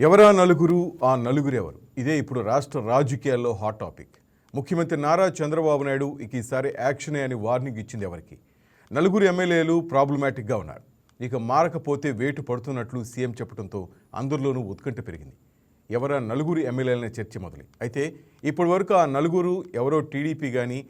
ఎవరా నలుగురు, ఆ నలుగురు ఎవరు? ఇదే ఇప్పుడు రాష్ట్ర రాజకీయాల్లో హాట్ టాపిక్. ముఖ్యమంత్రి నారా చంద్రబాబు నాయుడు ఈసారి యాక్షనే అని వార్నింగ్ ఇచ్చింది ఎవరికి? నలుగురు ఎమ్మెల్యేలు ప్రాబ్లమాటిక్గా ఉన్నారు. ఇక మారకపోతే వేటు పడుతున్నట్లు సీఎం చెప్పడంతో అందరిలోనూ ఉత్కంఠ పెరిగింది. ఎవరా నలుగురు ఎమ్మెల్యేలనే చర్చ మొదలై అయితే ఇప్పటి వరకు ఆ నలుగురు ఎవరో టీడీపీ కానీ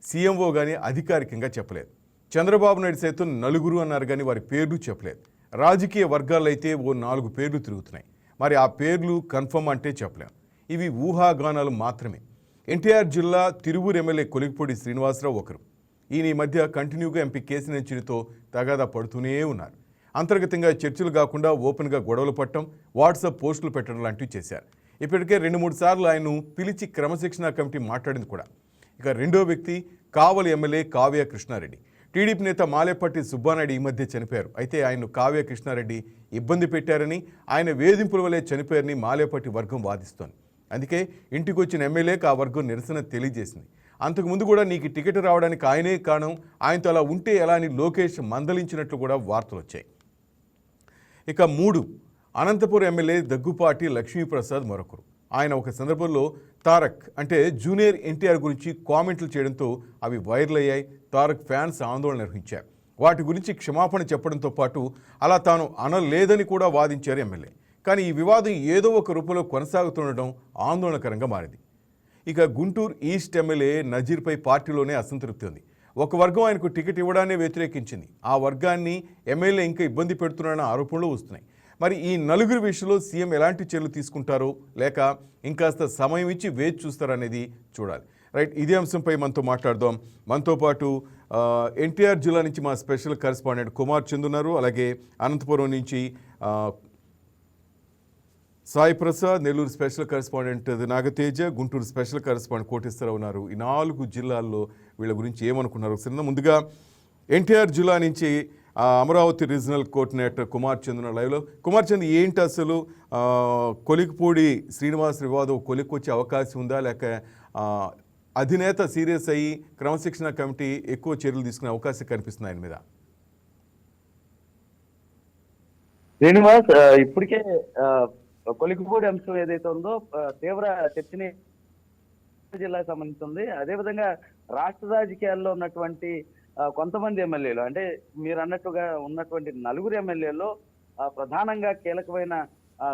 సీఎంఓ కానీ అధికారికంగా చెప్పలేదు. చంద్రబాబు నాయుడు సైతం నలుగురు అన్నారు కానీ వారి పేర్లు చెప్పలేదు. రాజకీయ వర్గాల్లో అయితే ఓ 4 పేర్లు తిరుగుతున్నాయి. మరి ఆ పేర్లు కన్ఫర్మ్ అంటే చెప్పలేం. ఇవి ఊహాగానాలు మాత్రమే. ఎన్టీఆర్ జిల్లా తిరువూరు ఎమ్మెల్యే కొలికిపూడి శ్రీనివాసరావు ఒకరు. ఈయన ఈ మధ్య కంటిన్యూగా ఎంపీ కేసినేనితో తగాదా పడుతూనే ఉన్నారు. అంతర్గతంగా చర్చలు కాకుండా ఓపెన్గా గొడవలు పట్టడం, వాట్సాప్ పోస్టులు పెట్టడం లాంటివి చేశారు. ఇప్పటికే 2-3 సార్లు ఆయన్ను పిలిచి క్రమశిక్షణ కమిటీ మాట్లాడింది కూడా. ఇక రెండో వ్యక్తి కావలి ఎమ్మెల్యే కావ్య కృష్ణారెడ్డి. టీడీపీ నేత మాలేపట్టి సుబ్బానాయుడు ఈ మధ్య చనిపోయారు. అయితే ఆయన్ను కావ్య కృష్ణారెడ్డి ఇబ్బంది పెట్టారని, ఆయన వేధింపుల వల్లే చనిపోయారని మాలేపట్టి వర్గం వాదిస్తోంది. అందుకే ఇంటికి వచ్చిన ఎమ్మెల్యేకి ఆ వర్గం నిరసన తెలియజేసింది. అంతకుముందు కూడా నీకు టికెట్ రావడానికి ఆయనే కారణం, ఆయనతో అలా ఉంటే ఎలా అని లోకేష్ మందలించినట్లు కూడా వార్తలు వచ్చాయి. ఇక 3 అనంతపురం ఎమ్మెల్యే దగ్గుపాటి లక్ష్మీప్రసాద్ మరొకరు. ఆయన ఒక సందర్భంలో తారక్ అంటే జూనియర్ ఎన్టీఆర్ గురించి కామెంట్లు చేయడంతో అవి వైరల్ అయ్యాయి. తారక్ ఫ్యాన్స్ ఆందోళన నిర్వహించారు. వాటి గురించి క్షమాపణ చెప్పడంతో పాటు అలా తాను అనలేదని కూడా వాదించారు ఎమ్మెల్యే. కానీ ఈ వివాదం ఏదో ఒక రూపంలో కొనసాగుతుండడం ఆందోళనకరంగా మారింది. ఇక గుంటూరు ఈస్ట్ ఎమ్మెల్యే నజీర్పై పార్టీలోనే అసంతృప్తి ఉంది. ఒక వర్గం ఆయనకు టికెట్ ఇవ్వడాన్ని వ్యతిరేకించింది. ఆ వర్గాన్ని ఎమ్మెల్యే ఇంకా ఇబ్బంది పెడుతున్నారన్న ఆరోపణలు వస్తున్నాయి. మరి ఈ నలుగురు విషయంలో సీఎం ఎలాంటి చర్యలు తీసుకుంటారో లేక ఇంకాస్త సమయం ఇచ్చి వేచి చూస్తారనేది చూడాలి. రైట్, ఇదే అంశంపై మనతో మాట్లాడదాం. మనతో పాటు ఎన్టీఆర్ జిల్లా నుంచి మా స్పెషల్ కరెస్పాండెంట్ కుమార్ చంద్ ఉన్నారు. అలాగే అనంతపురం నుంచి Sai Prasad, Nellore special correspondent Nagateja, Guntur special correspondent Koteswararao ఉన్నారు. ఈ 4 జిల్లాల్లో వీళ్ళ గురించి ఏమనుకున్నారు? ముందుగా ఎన్టీఆర్ జిల్లా నుంచి అమరావతి రీజనల్ కోఆర్డినేటర్ కుమార్ చంద్ లైవ్లో. కుమార్ చంద్, ఏంటి అసలు కొలికిపూడి శ్రీనివాస్ వివాదం కొలిక్కొచ్చే అవకాశం ఉందా, లేక అధినేత సీరియస్ అయ్యి క్రమశిక్షణ కమిటీ ఎక్కువ చర్యలు తీసుకునే అవకాశం కనిపిస్తుంది ఆయన మీద? శ్రీనివాస్, ఇప్పటికే కొలికిపూడి అంశం ఏదైతే ఉందో తీవ్ర చర్చని జిల్లాకు సంబంధించింది. అదేవిధంగా రాష్ట్ర రాజకీయాల్లో ఉన్నటువంటి కొంతమంది ఎమ్మెల్యేలు, అంటే మీరు అన్నట్టుగా ఉన్నటువంటి 4 ఎమ్మెల్యేలు ప్రధానంగా కీలకమైన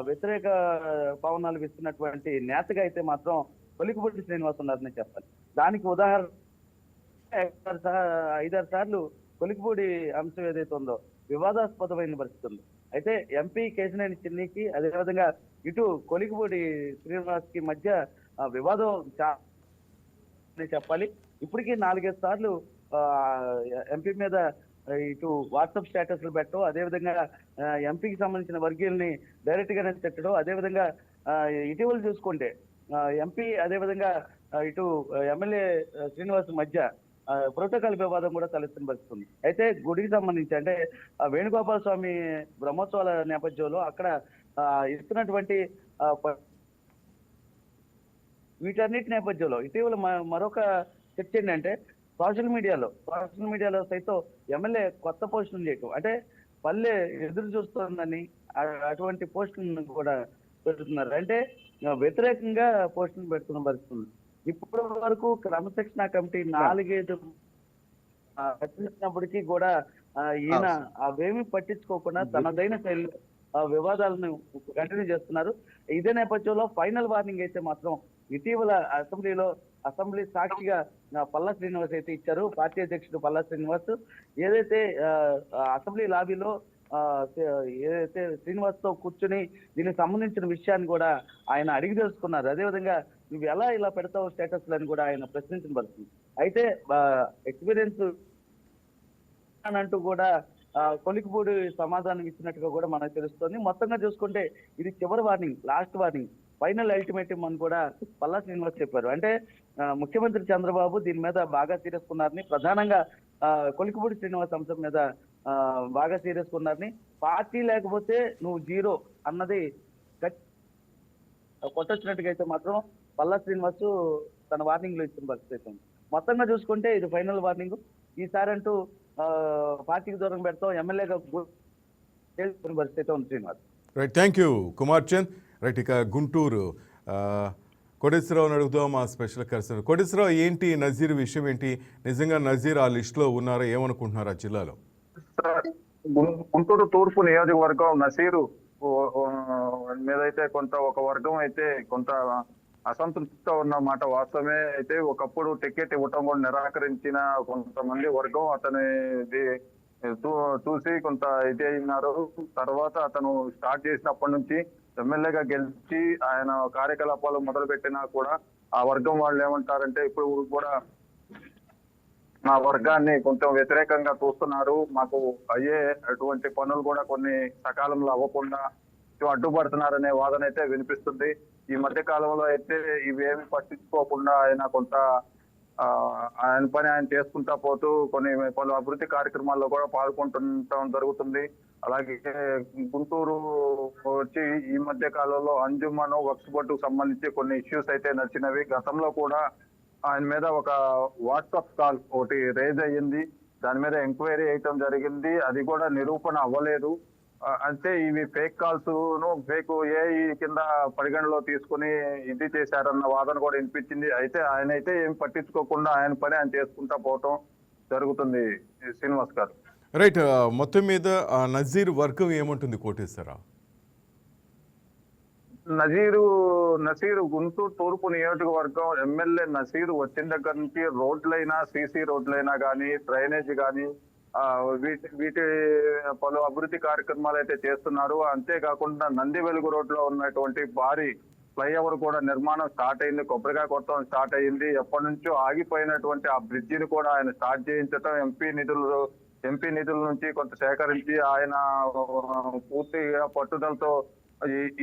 వ్యతిరేక పవనాలు ఇస్తున్నటువంటి నేతగా అయితే మాత్రం కొలికిపూడి శ్రీనివాస్ ఉన్నారని చెప్పాలి. దానికి ఉదాహరణ 5-6 సార్లు కొలికిపూడి అంశం ఏదైతే ఉందో వివాదాస్పదమైన పరిస్థితి ఉంది. అయితే ఎంపీ కేసినేని చిన్నికి అదేవిధంగా ఇటు కొలికిపూడి శ్రీనివాస్ కి మధ్య వివాదం చెప్పాలి. ఇప్పటికీ 4-5 సార్లు ఎంపీ మీద ఇటు వాట్సాప్ స్టేటస్లు పెట్టడం, అదేవిధంగా ఎంపీకి సంబంధించిన వర్గీయుల్ని డైరెక్ట్ గానే తిట్టడం, అదేవిధంగా ఇటీవల చూసుకుంటే ఎంపీ అదేవిధంగా ఇటు ఎమ్మెల్యే శ్రీనివాస్ మధ్య ప్రోటోకాల్ వివాదం కూడా తలెత్తిన పరిస్థితుంది. అయితే గుడికి సంబంధించి అంటే వేణుగోపాల స్వామి బ్రహ్మోత్సవాల నేపథ్యంలో అక్కడ ఇస్తున్నటువంటి వీటన్నిటి నేపథ్యంలో ఇటీవల మరొక చర్చ ఏంటంటే సోషల్ మీడియాలో సైతం ఎమ్మెల్యే కొత్త పోస్టులు చేయటం, అంటే పల్లె ఎదురు చూస్తుందని అటువంటి పోస్టులను కూడా పెడుతున్నారు. అంటే వ్యతిరేకంగా పోస్టులు పెడుతున్న పరిస్థితుంది. ఇప్పటి వరకు క్రమశిక్షణ కమిటీ 4-5 రచించినప్పటికీ కూడా ఈయన అవేమీ పట్టించుకోకుండా తనదైన శైలి వివాదాలను కంటిన్యూ చేస్తున్నారు. ఇదే నేపథ్యంలో ఫైనల్ వార్నింగ్ అయితే మాత్రం ఇటీవల అసెంబ్లీ సాక్షిగా పల్లా శ్రీనివాస్ అయితే ఇచ్చారు. పార్టీ అధ్యక్షుడు పల్లా శ్రీనివాస్ ఏదైతే అసెంబ్లీ లాబీలో ఏదైతే శ్రీనివాస్ తో కూర్చుని దీనికి సంబంధించిన విషయాన్ని కూడా ఆయన అడిగి తెలుసుకున్నారు. అదేవిధంగా నువ్వు ఎలా ఇలా పెడతావు స్టేటస్ లని కూడా ఆయన ప్రశ్నించిన పరిస్థితి. అయితే ఎక్స్పీరియన్స్ అంటూ కూడా కొలికిపూడి సమాధానం ఇచ్చినట్టుగా కూడా మనకు తెలుస్తుంది. మొత్తంగా చూసుకుంటే ఇది చివరి warning, last warning, final ultimatum అని కూడా పల్లా శ్రీనివాస్ చెప్పారు. అంటే ముఖ్యమంత్రి చంద్రబాబు దీని మీద బాగా సీరియస్ ఉన్నారని, ప్రధానంగా కొలికిపూడి శ్రీనివాస్ అంశం మీద బాగా సీరియస్ ఉన్నారని, పార్టీ లేకపోతే నువ్వు జీరో అన్నది కొట్టొచ్చినట్టుగా అయితే మాత్రం పల్లా శ్రీనివాస్ తన వార్నింగ్ లో ఇచ్చిన పరిస్థితి. మొత్తంగా చూసుకుంటే ఇది ఫైనల్ వార్నింగ్. ఈసారి అంటూ పార్టీకి దూరం పెడతాం, ఎమ్మెల్యేగా పరిస్థితి ఉంది Srinivas. Right, thank you Kumar Chand. Right, ఇక గుంటూరు ఆ, కోటేశ్వరరావుని అడుగుదాం మా స్పెషల్ కరెస్పాండెంట్. కోటేశ్వరరావు, ఏంటి నజీర్ విషయం ఏంటి? నిజంగా నజీర్ ఆ లిస్టులో ఉన్నారా? ఏమనుకుంటున్నారు ఆ జిల్లాలో? సార్, గుంటూరు తూర్పు నియోజకవర్గం నసీరు మీదైతే ఒక వర్గం అయితే కొంత అసంతృప్తితో ఉన్న మాట వాస్తవమే. అయితే ఒకప్పుడు టికెట్ ఇవ్వటం కూడా నిరాకరించిన కొంతమంది వర్గం అతని చూసి కొంత ఇది అయినారు. తర్వాత అతను స్టార్ట్ చేసినప్పటి నుంచి ఎమ్మెల్యేగా గెలిచి ఆయన కార్యకలాపాలు మొదలు పెట్టినా కూడా ఆ వర్గం వాళ్ళు ఏమంటారంటే ఇప్పుడు కూడా మా వర్గాన్ని కొంచెం వ్యతిరేకంగా చూస్తున్నారు. మాకు అయ్యే అటువంటి పనులు కూడా కొన్ని సకాలంలో అవ్వకుండా అడ్డుపడుతున్నారనే వాదన అయితే వినిపిస్తుంది. ఈ మధ్య కాలంలో అయితే ఇవేమి పట్టించుకోకుండా ఆయన కొంత ఆయన పని ఆయన చేసుకుంటా పోతూ పలు అభివృద్ధి కార్యక్రమాల్లో కూడా పాల్గొంటుండటం జరుగుతుంది. అలాగే గుంటూరు వచ్చి ఈ మధ్య కాలంలో అంజుమను వక్ఫ్ బోర్డుకు సంబంధించి కొన్ని ఇష్యూస్ అయితే నచ్చినవి. గతంలో కూడా ఆయన మీద ఒక వాట్సాప్ కాల్ ఒకటి రేజ్ అయ్యింది. దాని మీద ఎంక్వైరీ చేయటం జరిగింది. అది కూడా నిరూపణ అవ్వలేదు. అంటే ఇవి ఫేక్ కాల్స్ ను ఫేక్ ఏఐ కింద పరిగణలో తీసుకుని ఇది చేశారన్న వాదన కూడా వినిపించింది. అయితే ఆయన అయితే ఏం పట్టించుకోకుండా ఆయన పని ఆయన చేసుకుంటా పోవటం జరుగుతుంది. శ్రీనివాస్ గారు, రైట్, మొత్తం మీద ఆ నజీర్ వర్గం ఏముంటుంది కోటేశ్వరరావు? నసీరు గుంటూరు తూర్పు నియోజకవర్గం ఎమ్మెల్యే నసీరు వచ్చిన దగ్గర నుంచి రోడ్లైనా సీసీ రోడ్లైనా కానీ డ్రైనేజ్ కానీ వీటి పలు అభివృద్ధి కార్యక్రమాలు అయితే చేస్తున్నారు. అంతేకాకుండా నంది వెలుగు రోడ్ లో ఉన్నటువంటి భారీ ఫ్లైఓవర్ కూడా నిర్మాణం స్టార్ట్ అయింది. కొబ్బరికాయ కొట్టడం స్టార్ట్ అయింది. ఎప్పటి నుంచో ఆగిపోయినటువంటి ఆ బ్రిడ్జిని కూడా ఆయన స్టార్ట్ చేయించడం, ఎంపీ నిధుల నుంచి కొంత సేకరించి ఆయన పూర్తిగా పట్టుదలతో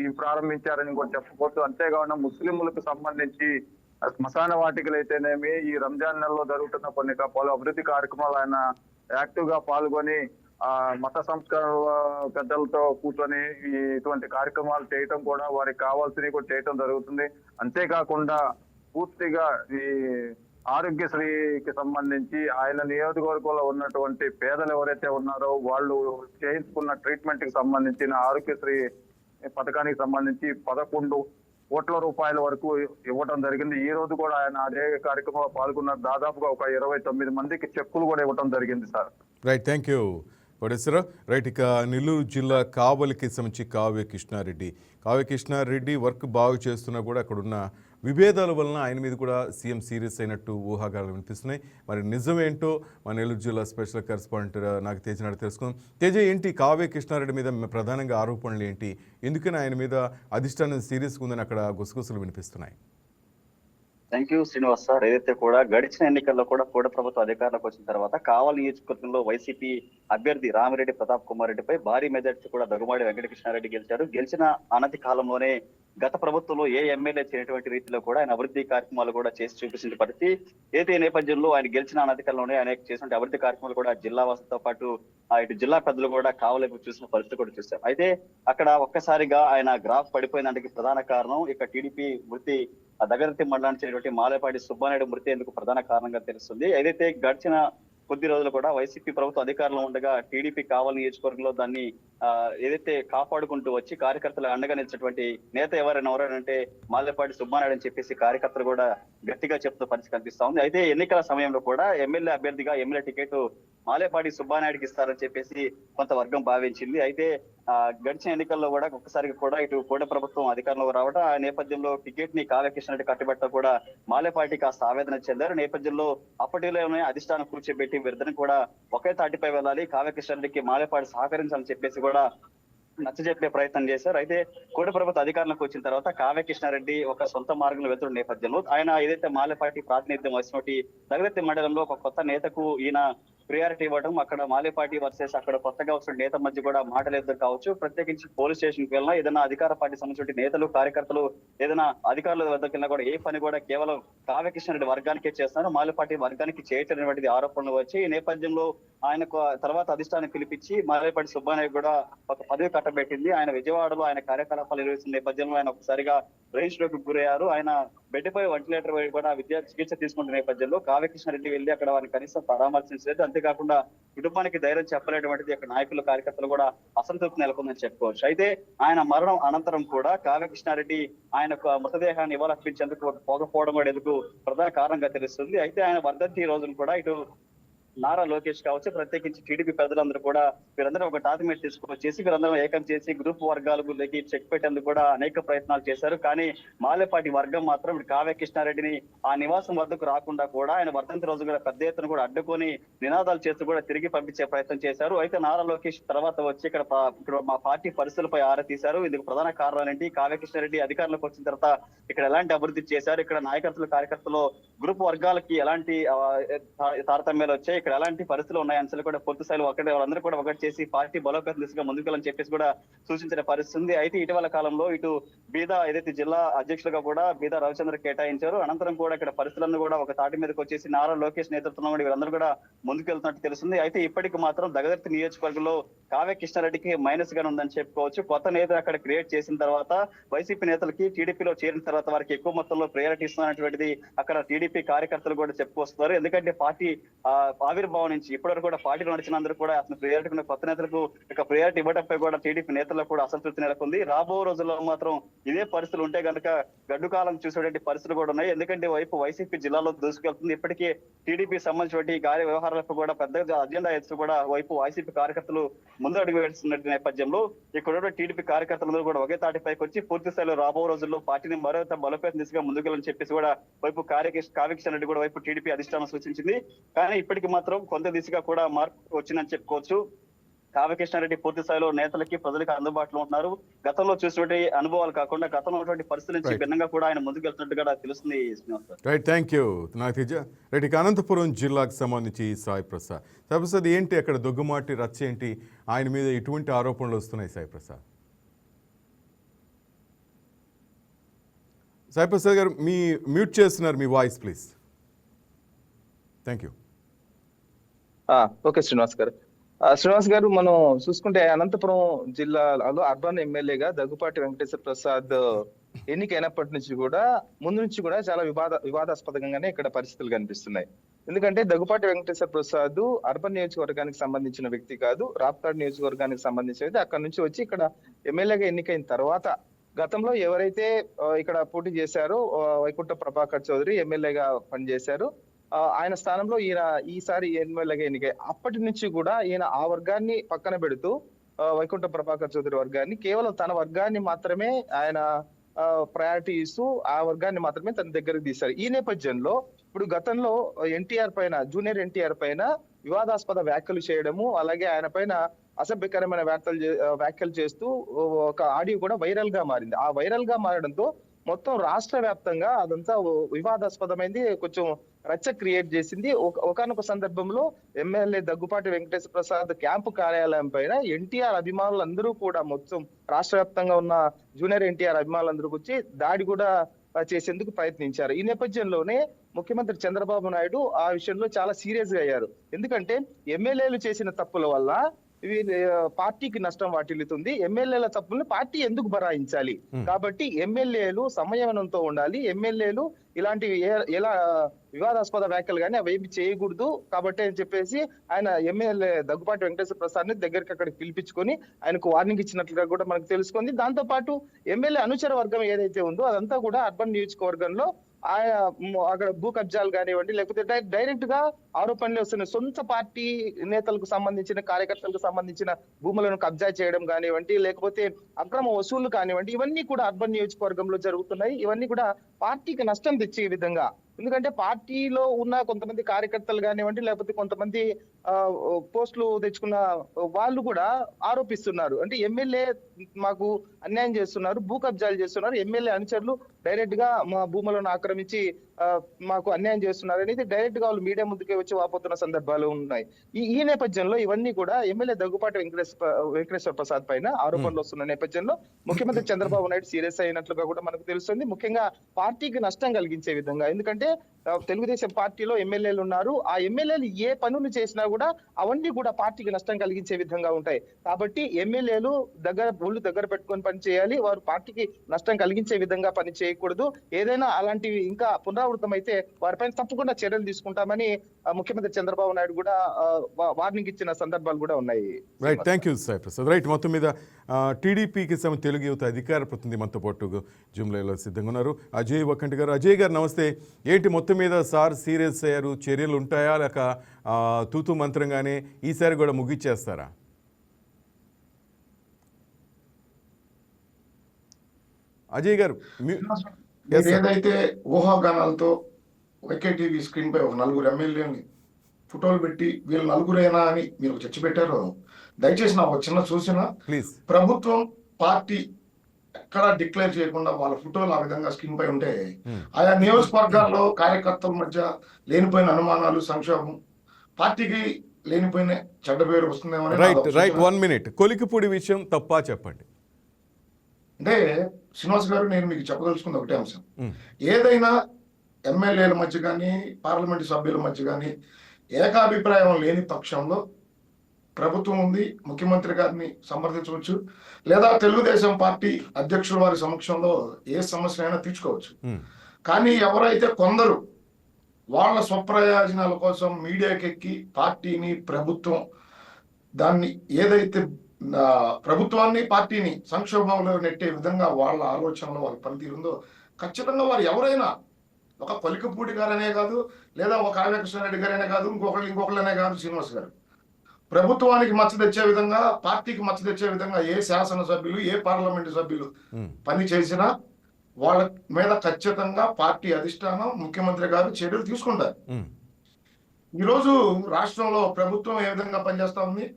ఈ ప్రారంభించారని కూడా చెప్పవచ్చు. అంతేకాకుండా ముస్లింలకు సంబంధించి శ్మశాన వాటికలు అయితేనేమి, ఈ రంజాన్ నెలలో జరుగుతున్న కొన్ని పలు అభివృద్ధి కార్యక్రమాలు ఆయన యాక్టివ్ గా పాల్గొని మత సంస్కరణ పెద్దలతో కూర్చొని ఇటువంటి కార్యక్రమాలు చేయటం కూడా వారికి కావాల్సినవి కూడా చేయటం జరుగుతుంది. అంతేకాకుండా పూర్తిగా ఈ ఆరోగ్యశ్రీకి సంబంధించి ఆయన నియోజకవర్గంలో ఉన్నటువంటి పేదలు ఎవరైతే ఉన్నారో వాళ్ళు చేయించుకున్న ట్రీట్మెంట్ కి సంబంధించిన ఆరోగ్యశ్రీ పథకానికి సంబంధించి 11 కోట్ల రూపాయల వరకు ఇవ్వడం జరిగింది. ఈ రోజు కూడా ఆయన అదే కార్యక్రమంలో పాల్గొన్నారు. దాదాపుగా ఒక 29 మందికి చెక్కులు కూడా ఇవ్వడం జరిగింది sir. Right, thank you Koteswararao. Right, ఇక నెల్లూరు జిల్లా కావలికి సంబంధించి కావ్య కృష్ణారెడ్డి వర్క్ బాగా చేస్తున్నా కూడా అక్కడున్న విభేదాల వలన ఆయన మీద కూడా సీఎం సీరియస్ అయినట్టు ఊహాగానాలు వినిపిస్తున్నాయి. మరి నిజమేంటో మన నెల్లూరు జిల్లా స్పెషల్ కరెస్పాండెంట్ నాకు తేజ నాడు తెలుసుకుందాం. తేజ, ఏంటి కావ్య కృష్ణారెడ్డి మీద ప్రధానంగా ఆరోపణలు ఏంటి? ఎందుకని ఆయన మీద అధిష్టానం సీరియస్గా ఉందని అక్కడ గుసగుసలు వినిపిస్తున్నాయి? Thank you Srinivas sir. ఏదైతే కూడా గడిచిన ఎన్నికల్లో కూడా ప్రభుత్వ అధికారంలోకి వచ్చిన తర్వాత కావలి నియోజకవర్గంలో వైసీపీ అభ్యర్థి రామిరెడ్డి ప్రతాప్ కుమార్ రెడ్డిపై భారీ మెజార్టీ కూడా దగ్గుమాడి వెంకటకృష్ణారెడ్డి గెలిచారు. గెలిచిన అనతి కాలంలోనే గత ప్రభుత్వంలో ఏ ఎమ్మెల్యే చేయనటువంటి రీతిలో కూడా ఆయన అభివృద్ధి కార్యక్రమాలు కూడా చేసి చూపించిన పరిస్థితి. ఏదైతే నేపథ్యంలో ఆయన గెలిచిన అనతి కాలంలోనే ఆయన చేసినటువంటి అభివృద్ధి కార్యక్రమాలు కూడా జిల్లా వాసులతో పాటు ఇటు జిల్లా పెద్దలు కూడా కావలేపు చూసిన పరిస్థితి కూడా చూశారు. అయితే అక్కడ ఒక్కసారిగా ఆయన గ్రాఫ్ పడిపోయినందుకు ప్రధాన కారణం ఇక టీడీపీ మృతి దగదర్తి మండలానికి చెందినటువంటి మాలేపాటి సుబ్బానాయుడు మృతి ఎందుకు ప్రధాన కారణంగా తెలుస్తుంది. ఏదైతే గడిచిన కొద్ది రోజులు కూడా వైసీపీ ప్రభుత్వం అధికారంలో ఉండగా టీడీపీ కావలి నియోజకవర్గంలో దాన్ని ఏదైతే కాపాడుకుంటూ వచ్చి కార్యకర్తలు అండగా నిలిచినటువంటి నేత ఎవరంటే మాలేపాటి సుబ్బానాయుడు అని చెప్పేసి కార్యకర్తలు కూడా గట్టిగా చెప్తున్న పరిస్థితి కనిపిస్తా ఉంది. అయితే ఎన్నికల సమయంలో కూడా ఎమ్మెల్యే అభ్యర్థిగా ఎమ్మెల్యే టికెట్ మాలేపాటి సుబ్బానాయుడికి ఇస్తారని చెప్పేసి కొంత వర్గం భావించింది. అయితే గడిచిన ఎన్నికల్లో కూడా ఒక్కసారిగా కూడా ఇటు ప్రభుత్వం అధికారంలో రావడం, ఆ నేపథ్యంలో టికెట్ ని కావ్య కృష్ణారెడ్డి కట్టబెట్ట కూడా మాలేపాటి కాస్త ఆవేదన చెందారు. నేపథ్యంలో అప్పటిలోనే అధిష్టానం కూర్చోబెట్టి వీరిద్దరిని కూడా ఒకే తాటిపై వెళ్ళాలి, కావ్య కృష్ణారెడ్డికి మాలేపాటి సహకరించాలని చెప్పేసి కూడా నచ్చజెప్పే ప్రయత్నం చేశారు. అయితే ప్రభుత్వ అధికారంలోకి వచ్చిన తర్వాత కావ్య కృష్ణారెడ్డి ఒక సొంత మార్గంలో వెళ్తున్న నేపథ్యంలో ఆయన ఏదైతే మాలేపాటి ప్రాతినిధ్యం వహించినటువంటి దగదర్తి మండలంలో ఒక కొత్త నేతకు ఈయన ప్రియారిటీ ఇవ్వడం, అక్కడ మాలేపాటి వర్సెస్ అక్కడ కొత్తగా వచ్చిన నేత మధ్య కూడా మాటలు కావచ్చు, ప్రత్యేకించి పోలీస్ స్టేషన్ కి వెళ్ళినా ఏదైనా అధికార పార్టీ సంబంధించిన నేతలు కార్యకర్తలు ఏదైనా అధికారుల వద్దకు వెళ్ళినా కూడా ఏ పని కూడా కేవలం కావ్య కృష్ణారెడ్డి వర్గానికే చేస్తున్నారు, మాలేపాటి వర్గానికి చేయటటువంటి ఆరోపణలు వచ్చి ఈ నేపథ్యంలో ఆయనకు తర్వాత అధిష్టానం పిలిపించి మాలేపాటి సుబ్బానాయుడు కూడా ఒక పదవి కట్టబెట్టింది. ఆయన విజయవాడలో ఆయన కార్యకలాపాలు నిర్వహిస్తున్న నేపథ్యంలో ఆయన ఒకసారిగా బ్రెయిన్ స్ట్రోక్ గురయ్యారు. ఆయన బెడ్పై వెంటిలేటర్ కూడా చికిత్స తీసుకుంటున్న నేపథ్యంలో కావ్య కృష్ణారెడ్డి వెళ్లి అక్కడ వారిని కనీసం పరామర్శించలేదు. అంతేకాకుండా కుటుంబానికి ధైర్యం చెప్పలేటువంటిది ఇక్కడ నాయకులు కార్యకర్తలు కూడా అసంతృప్తి నెలకొందని చెప్పుకోవచ్చు. అయితే ఆయన మరణం అనంతరం కూడా కావ్య కృష్ణారెడ్డి ఆయన మృతదేహాన్ని ఇవ్వాలర్పించేందుకు పోకపోవడం కూడా ఎందుకు ప్రధాన కారణంగా తెలుస్తుంది. అయితే ఆయన వర్ధంతి రోజును కూడా ఇటు నారా లోకేష్ కావచ్చు, ప్రత్యేకించి టీడీపీ పెద్దలందరూ కూడా వీరందరూ ఒక డాక్యుమెంట్ తీసుకొచ్చేసి వీరందరూ ఏకం చేసి గ్రూప్ వర్గాలకు చెక్ పెట్టేందుకు కూడా అనేక ప్రయత్నాలు చేశారు. కానీ మాలేపాటి వర్గం మాత్రం కావ్య కృష్ణారెడ్డిని ఆ నివాసం వద్దకు రాకుండా కూడా ఆయన వర్ధంతి రోజు కూడా పెద్ద ఎత్తున కూడా అడ్డుకొని నినాదాలు చేస్తూ కూడా తిరిగి పంపించే ప్రయత్నం చేశారు. అయితే నారా లోకేష్ తర్వాత వచ్చి ఇక్కడ మా పార్టీ పరిస్థితులపై ఆరా తీశారు. ఇందుకు ప్రధాన కారణాలు ఏంటి, కావ్య కృష్ణారెడ్డి అధికారంలోకి వచ్చిన తర్వాత ఇక్కడ ఎలాంటి అభివృద్ధి చేశారు, ఇక్కడ నాయకత్వ కార్యకర్తలు గ్రూప్ వర్గాలకి ఎలాంటి తారతమ్యాలు వచ్చాయి, ఇక్కడ ఎలాంటి పరిస్థితులు ఉన్నాయి అసలు కూడా పూర్తి స్థాయిలో వాళ్ళందరూ కూడా ఒకటి చేసి పార్టీ బలోపేతం దిశగా ముందుకెళ్ళని చెప్పేసి కూడా సూచించిన పరిస్థితి ఉంది. అయితే ఇటీవల కాలంలో ఇటు బీదా ఏదైతే జిల్లా అధ్యక్షులుగా కూడా బీదా రవిచంద్ర కేటాయించారు. అనంతరం కూడా ఇక్కడ పరిస్థితులను కూడా ఒక తాటి మీదకి వచ్చేసి నారా లోకేష్ నేతృత్వంలో కూడా వీరందరూ కూడా ముందుకెళ్తున్నట్టు తెలుస్తుంది. అయితే ఇప్పటికి మాత్రం దగదర్తి నియోజకవర్గంలో కావ్య కృష్ణారెడ్డికి మైనస్ గానే ఉందని చెప్పుకోవచ్చు. కొత్త నేతలు అక్కడ క్రియేట్ చేసిన తర్వాత వైసీపీ నేతలకి టీడీపీలో చేరిన తర్వాత వారికి ఎక్కువ మొత్తంలో ప్రయారిటీ ఇస్తున్నటువంటిది అక్కడ టీడీపీ కార్యకర్తలు కూడా చెప్పుకొస్తున్నారు. ఎందుకంటే పార్టీ ఆవిర్భావం నుంచి ఇప్పటివరకు కూడా పార్టీలో నడిచినందరూ కూడా అతను ప్రయారిటీ కొత్త నేతలకు ఇక ప్రయారిటీ ఇవ్వడంపై కూడా టీడీపీ నేతలకు కూడా అసంతృప్తి నెలకొంది. రాబో రోజుల్లో మాత్రం ఇదే పరిస్థితులు ఉంటే కనుక గడ్డు కాలం చూసేటువంటి పరిస్థితులు కూడా ఉన్నాయి. ఎందుకంటే వైపు వైసీపీ జిల్లాలో దూసుకెళ్తుంది. ఇప్పటికే టీడీపీ సంబంధించిన కార్య వ్యవహారాలకు కూడా పెద్దగా అజెండా ఎత్తు కూడా వైపు వైసీపీ కార్యకర్తలు ముందు అడుగు వేస్తున్న నేపథ్యంలో ఇక్కడ టీడీపీ కార్యకర్తలందరూ కూడా ఒకే తాటిపైకి వచ్చి పూర్తి స్థాయిలో రాబో రోజుల్లో పార్టీని మరింత బలోపేతం దిశగా ముందుకెళ్ళని చెప్పేసి కూడా వైపు కావ్య రెడ్డి కూడా వైపు టీడీపీ అధిష్టానం సూచించింది. కానీ ఇప్పటికి మాత్రం కొంత దిశగా కూడా మార్పు వచ్చిందని చెప్పుకోవచ్చు. కావ్య కృష్ణారెడ్డి పూర్తి స్థాయిలో నేతలకి ప్రజలకు అందుబాటులో ఉంటున్నారు. గతంలో చూసినటువంటి అనుభవాలు కాకుండా గతంలో ఉన్నటువంటి పరిస్థితి నుంచి భిన్నంగా కూడా ఆయన ముందుకు వెళ్తున్నట్టుగా తెలుస్తుంది. Right, thank you Nagateja. Right, ఇక అనంతపురం జిల్లాకు సంబంధించి సాయి ప్రసాద్ ఏంటి అక్కడ దొగ్గుమాటి రచ్చ ఏంటి, ఆయన మీద ఎటువంటి ఆరోపణలు వస్తున్నాయి? సాయి ప్రసాద్ గారు మీ మ్యూట్ చేస్తున్నారు, మీ voice please. Thank you. Okay Srinivas garu, మనం చూసుకుంటే అనంతపురం జిల్లాలో అర్బన్ ఎమ్మెల్యేగా దగ్గుపాటి వెంకటేశ్వర ప్రసాద్ ఎన్నికైనప్పటి నుంచి కూడా ముందు నుంచి కూడా చాలా వివాదాస్పదంగానే ఇక్కడ పరిస్థితులు కనిపిస్తున్నాయి. ఎందుకంటే దగ్గుపాటి వెంకటేశ్వర ప్రసాద్ అర్బన్ నియోజకవర్గానికి సంబంధించిన వ్యక్తి కాదు, రాప్తాడ్ నియోజకవర్గానికి సంబంధించిన వ్యక్తి. అక్కడ నుంచి వచ్చి ఇక్కడ ఎమ్మెల్యేగా ఎన్నికైన తర్వాత గతంలో ఎవరైతే ఇక్కడ పోటీ చేశారో వైకుంఠ ప్రభాకర్ చౌదరి ఎమ్మెల్యేగా పనిచేశారు. ఆయన స్థానంలో ఈయన ఈసారి ఎమ్మెల్యేగా ఎన్నికై అప్పటి నుంచి కూడా ఈయన ఆ వర్గాన్ని పక్కన పెడుతూ వైకుంఠ ప్రభాకర్ చౌదరి వర్గాన్ని కేవలం తన వర్గాన్ని మాత్రమే ఆయన ప్రయారిటీ ఇస్తూ ఆ వర్గాన్ని మాత్రమే తన దగ్గరకు తీశారు. ఈ నేపథ్యంలో ఇప్పుడు గతంలో జూనియర్ ఎన్టీఆర్ పైన వివాదాస్పద వ్యాఖ్యలు చేయడము, అలాగే ఆయన పైన అసభ్యకరమైన వ్యాఖ్యలు చేస్తూ ఒక ఆడియో కూడా వైరల్ గా మారింది. ఆ వైరల్ గా మారడంతో మొత్తం రాష్ట్ర వ్యాప్తంగా అదంతా వివాదాస్పదమైంది, కొంచెం రచ్చ క్రియేట్ చేసింది. ఒకనొక సందర్భంలో ఎమ్మెల్యే దగ్గుపాటి వెంకటేశ్వర ప్రసాద్ క్యాంపు కార్యాలయం పైన ఎన్టీఆర్ అభిమానులందరూ కూడా మొత్తం రాష్ట్ర వ్యాప్తంగా ఉన్న జూనియర్ ఎన్టీఆర్ అభిమానులందరూ వచ్చి దాడి కూడా చేసేందుకు ప్రయత్నించారు. ఈ నేపథ్యంలోనే ముఖ్యమంత్రి చంద్రబాబు నాయుడు ఆ విషయంలో చాలా సీరియస్ గా అయ్యారు. ఎందుకంటే ఎమ్మెల్యేలు చేసిన తప్పుల వల్ల పార్టీకి నష్టం వాటిల్లుతుంది. ఎమ్మెల్యేల తప్పులను పార్టీ ఎందుకు భరాయించాలి? కాబట్టి ఎమ్మెల్యేలు సంయమనంతో ఉండాలి. ఎమ్మెల్యేలు ఇలాంటి ఎలా వివాదాస్పద వ్యాఖ్యలు కానీ అవేమి చేయకూడదు. కాబట్టి అని చెప్పేసి ఆయన ఎమ్మెల్యే దగ్గుపాటి వెంకటేశ్వర ప్రసాద్ ని దగ్గరికి అక్కడికి పిలిపించుకొని ఆయనకు వార్నింగ్ ఇచ్చినట్లుగా కూడా మనకు తెలుసుకుంది. దాంతో పాటు ఎమ్మెల్యే అనుచర వర్గం ఏదైతే ఉందో అదంతా కూడా అర్బన్ నియోజకవర్గంలో ఆయన అక్కడ భూ కబ్జాలు కానివ్వండి, లేకపోతే డైరెక్ట్ గా ఆరోపణలు వస్తున్నాయి. సొంత పార్టీ నేతలకు సంబంధించిన కార్యకర్తలకు సంబంధించిన భూములను కబ్జా చేయడం కానివ్వండి, లేకపోతే అక్రమ వసూళ్లు కానివ్వండి, ఇవన్నీ కూడా అర్బన్ నియోజకవర్గంలో జరుగుతున్నాయి. ఇవన్నీ కూడా పార్టీకి నష్టం తెచ్చే విధంగా, ఎందుకంటే పార్టీలో ఉన్న కొంతమంది కార్యకర్తలు కానివ్వండి, లేకపోతే కొంతమంది పోస్టులు తెచ్చుకున్న వాళ్ళు కూడా ఆరోపిస్తున్నారు. అంటే ఎమ్మెల్యే మాకు అన్యాయం చేస్తున్నారు, భూ కబ్జాలు చేస్తున్నారు, ఎమ్మెల్యే అనుచరులు డైరెక్ట్ గా మా భూములను ఆక్రమించి మాకు అన్యాయం చేస్తున్నారు అనేది డైరెక్ట్ గా వాళ్ళు మీడియా ముందుకే వచ్చి వాపోతున్న సందర్భాలు ఉన్నాయి. ఈ నేపథ్యంలో ఇవన్నీ కూడా ఎమ్మెల్యే దగ్గుపాటి వెంకటేశ్వర ప్రసాద్ పైన ఆరోపణలు వస్తున్న నేపథ్యంలో ముఖ్యమంత్రి చంద్రబాబు నాయుడు సీరియస్ అయినట్లుగా కూడా మనకు తెలుస్తుంది. ముఖ్యంగా పార్టీకి నష్టం కలిగించే విధంగా, ఎందుకంటే ఎవరైతే తెలుగుదేశం పార్టీలో ఎమ్మెల్యేలు ఉన్నారు, ఆ ఎమ్మెల్యేలు ఏ పనులు చేసినా కూడా అవన్నీ కూడా పార్టీకి నష్టం కలిగించే విధంగా ఉంటాయి. కాబట్టి ఎమ్మెల్యేలు ఒళ్ళు దగ్గర పెట్టుకొని పని చేయాలి. వారు పార్టీకి నష్టం కలిగించే విధంగా పని చేయకూడదు. ఏదైనా అలాంటివి ఇంకా పునరావృతం అయితే వారిపైన తప్పకుండా చర్యలు తీసుకుంటామని ముఖ్యమంత్రి చంద్రబాబు నాయుడు కూడా వార్నింగ్ ఇచ్చిన సందర్భాలు కూడా ఉన్నాయి. Right, thank you Sai Prasad. Right, మొత్తం మీద టీడీపీకి తెలుగు యువత అధికార ప్రతినిధి మనతో పాటు జూమ్లో సిద్ధంగా ఉన్నారు అజయ్ వకంటి గారు. అజయ్ గారు నమస్తే. ఏంటి మొత్తం మీద సార్ సీరియస్ అయ్యారు, చర్యలు ఉంటాయా లేక తూతు మంత్రంగానే ఈసారి కూడా ముగిచ్చేస్తారా? అజయ్ గారు ఏదైతే ఊహాగానాలతో వైకేటీవీ స్క్రీన్ పై ఒక నలుగురు ఎమ్మెల్యేని ఫోటోలు పెట్టి వీళ్ళు నలుగురేనా అని మీరు చర్చ పెట్టారో, దయచేసి నా ఒక చిన్న సూచన, ప్లీజ్. ప్రభుత్వం పార్టీ ఎక్కడా డిక్లేర్ చేయకుండా వాళ్ళ ఫోటోలు ఆ విధంగా స్క్రీన్ పై ఉంటే ఆయా నియోజకవర్గాల్లో కార్యకర్తల మధ్య లేనిపోయిన అనుమానాలు, సంక్షోభం, పార్టీకి లేనిపోయిన చెడ్డ పేరు వస్తుందేమో. Right 1 minute. కొలికిపూడి విషయం తప్ప చెప్పండి. అంటే శ్రీనివాస్ గారు, నేను మీకు చెప్పదలుచుకుంది ఒకటే అంశం. ఏదైనా ఎమ్మెల్యేల మధ్య కానీ పార్లమెంటు సభ్యుల మధ్య కానీ ఏకాభిప్రాయం లేని పక్షంలో ప్రభుత్వం ఉంది, ముఖ్యమంత్రి గారిని సంప్రదించవచ్చు, లేదా తెలుగుదేశం పార్టీ అధ్యక్షుల వారి సమక్షంలో ఏ సమస్య అయినా తీర్చుకోవచ్చు. కానీ ఎవరైతే కొందరు వాళ్ళ స్వప్రయోజనాల కోసం మీడియాకి ఎక్కి పార్టీని, ప్రభుత్వం దాన్ని ఏదైతే ప్రభుత్వాన్ని, పార్టీని సంక్షోభంలో నెట్టే విధంగా వాళ్ళ ఆలోచనలో వాళ్ళ పనితీరుందో, ఖచ్చితంగా వారు ఎవరైనా, ఒక కొలికపూడి గారనే కాదు, లేదా ఒక ఆర్య కృష్ణారెడ్డి గారనే కాదు, ఇంకొకళ్ళనే కాదు, శ్రీనివాస్ గారు, ప్రభుత్వానికి మచ్చ తెచ్చే విధంగా, పార్టీకి మచ్చ తెచ్చే విధంగా ఏ శాసనసభ్యులు, ఏ పార్లమెంటు సభ్యులు పని చేసినా వాళ్ళ మీద ఖచ్చితంగా పార్టీ అధిష్టానం, ముఖ్యమంత్రి గారు చర్యలు తీసుకుంటారు. ఈరోజు రాష్ట్రంలో ప్రభుత్వం ఏ విధంగా పనిచేస్తా ఉంది,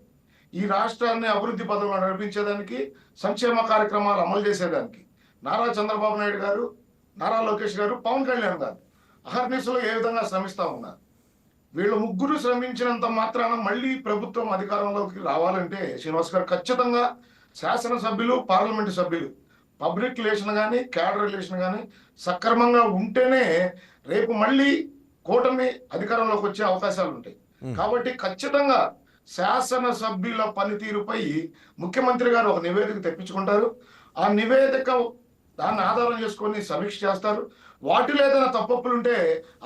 ఈ రాష్ట్రాన్ని అభివృద్ధి పథంలో నడిపించేదానికి, సంక్షేమ కార్యక్రమాలు అమలు చేసేదానికి నారా చంద్రబాబు నాయుడు గారు, నారా లోకేష్ గారు, పవన్ కళ్యాణ్ గారు అహర్నిశలో ఏ విధంగా శ్రమిస్తా ఉన్నారు. వీళ్ళు ముగ్గురు శ్రమించినంత మాత్రాన మళ్ళీ ప్రభుత్వం అధికారంలోకి రావాలంటే శ్రీనివాస్ గారు, ఖచ్చితంగా శాసనసభ్యులు, పార్లమెంటు సభ్యులు పబ్లిక్ రిలేషన్ కానీ, క్యాడర్ రిలేషన్ కానీ సక్రమంగా ఉంటేనే రేపు మళ్ళీ కూటమి అధికారంలోకి వచ్చే అవకాశాలు ఉంటాయి. కాబట్టి ఖచ్చితంగా శాసనసభ్యుల పనితీరుపై ముఖ్యమంత్రి గారు ఒక నివేదిక తెప్పించుకుంటారు. ఆ నివేదిక దాన్ని ఆధారం చేసుకొని సమీక్ష చేస్తారు. వాటిలో ఏదైనా తప్పప్పులుంటే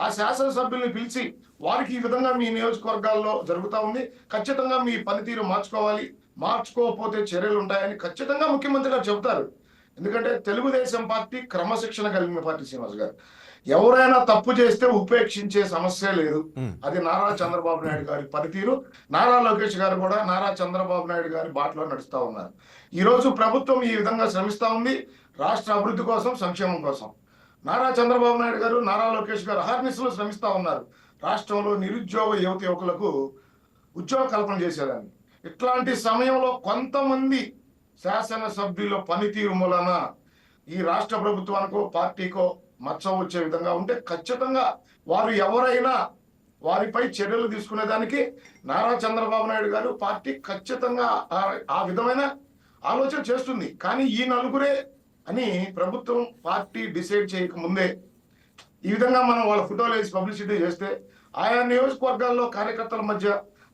ఆ శాసనసభ్యుల్ని పిలిచి వారికి ఈ విధంగా మీ నియోజకవర్గాల్లో జరుగుతూ ఉంది, ఖచ్చితంగా మీ పనితీరు మార్చుకోవాలి, మార్చుకోకపోతే చర్యలు ఉంటాయని ఖచ్చితంగా ముఖ్యమంత్రి గారు చెబుతారు. ఎందుకంటే తెలుగుదేశం పార్టీ క్రమశిక్షణ కలిగిన పార్టీ శ్రీనివాస్ గారు. ఎవరైనా తప్పు చేస్తే ఉపేక్షించే సమస్య లేదు. అది నారా చంద్రబాబు నాయుడు గారి పనితీరు. నారా లోకేష్ గారు కూడా నారా చంద్రబాబు నాయుడు గారి బాటలో నడుస్తూ ఉన్నారు. ఈ రోజు ప్రభుత్వం ఈ విధంగా శ్రమిస్తూ ఉంది, రాష్ట్ర అభివృద్ధి కోసం, సంక్షేమం కోసం. నారా చంద్రబాబు నాయుడు గారు, నారా లోకేష్ గారు అహర్నిశలు శ్రమిస్తూ ఉన్నారు రాష్ట్రంలో నిరుద్యోగ యువకులకు ఉద్యోగ కల్పన చేసేదాన్ని. ఇట్లాంటి సమయంలో కొంతమంది శాసనసభ్యుల పనితీరు మూలన ఈ రాష్ట్ర ప్రభుత్వానికో, పార్టీకో మచ్చ వచ్చే విధంగా ఉంటే ఖచ్చితంగా వారు ఎవరైనా వారిపై చర్యలు తీసుకునేదానికి నారా చంద్రబాబు నాయుడు గారు, పార్టీ ఖచ్చితంగా ఆ విధమైన ఆలోచన చేస్తుంది. కానీ ఈ నలుగురే అని ప్రభుత్వం, పార్టీ డిసైడ్ చేయక ముందే ఈ విధంగా మనం వాళ్ళ ఫోటోలు వేసి పబ్లిసిటీ చేస్తే ఆయా నియోజకవర్గాల్లో కార్యకర్తల మధ్య,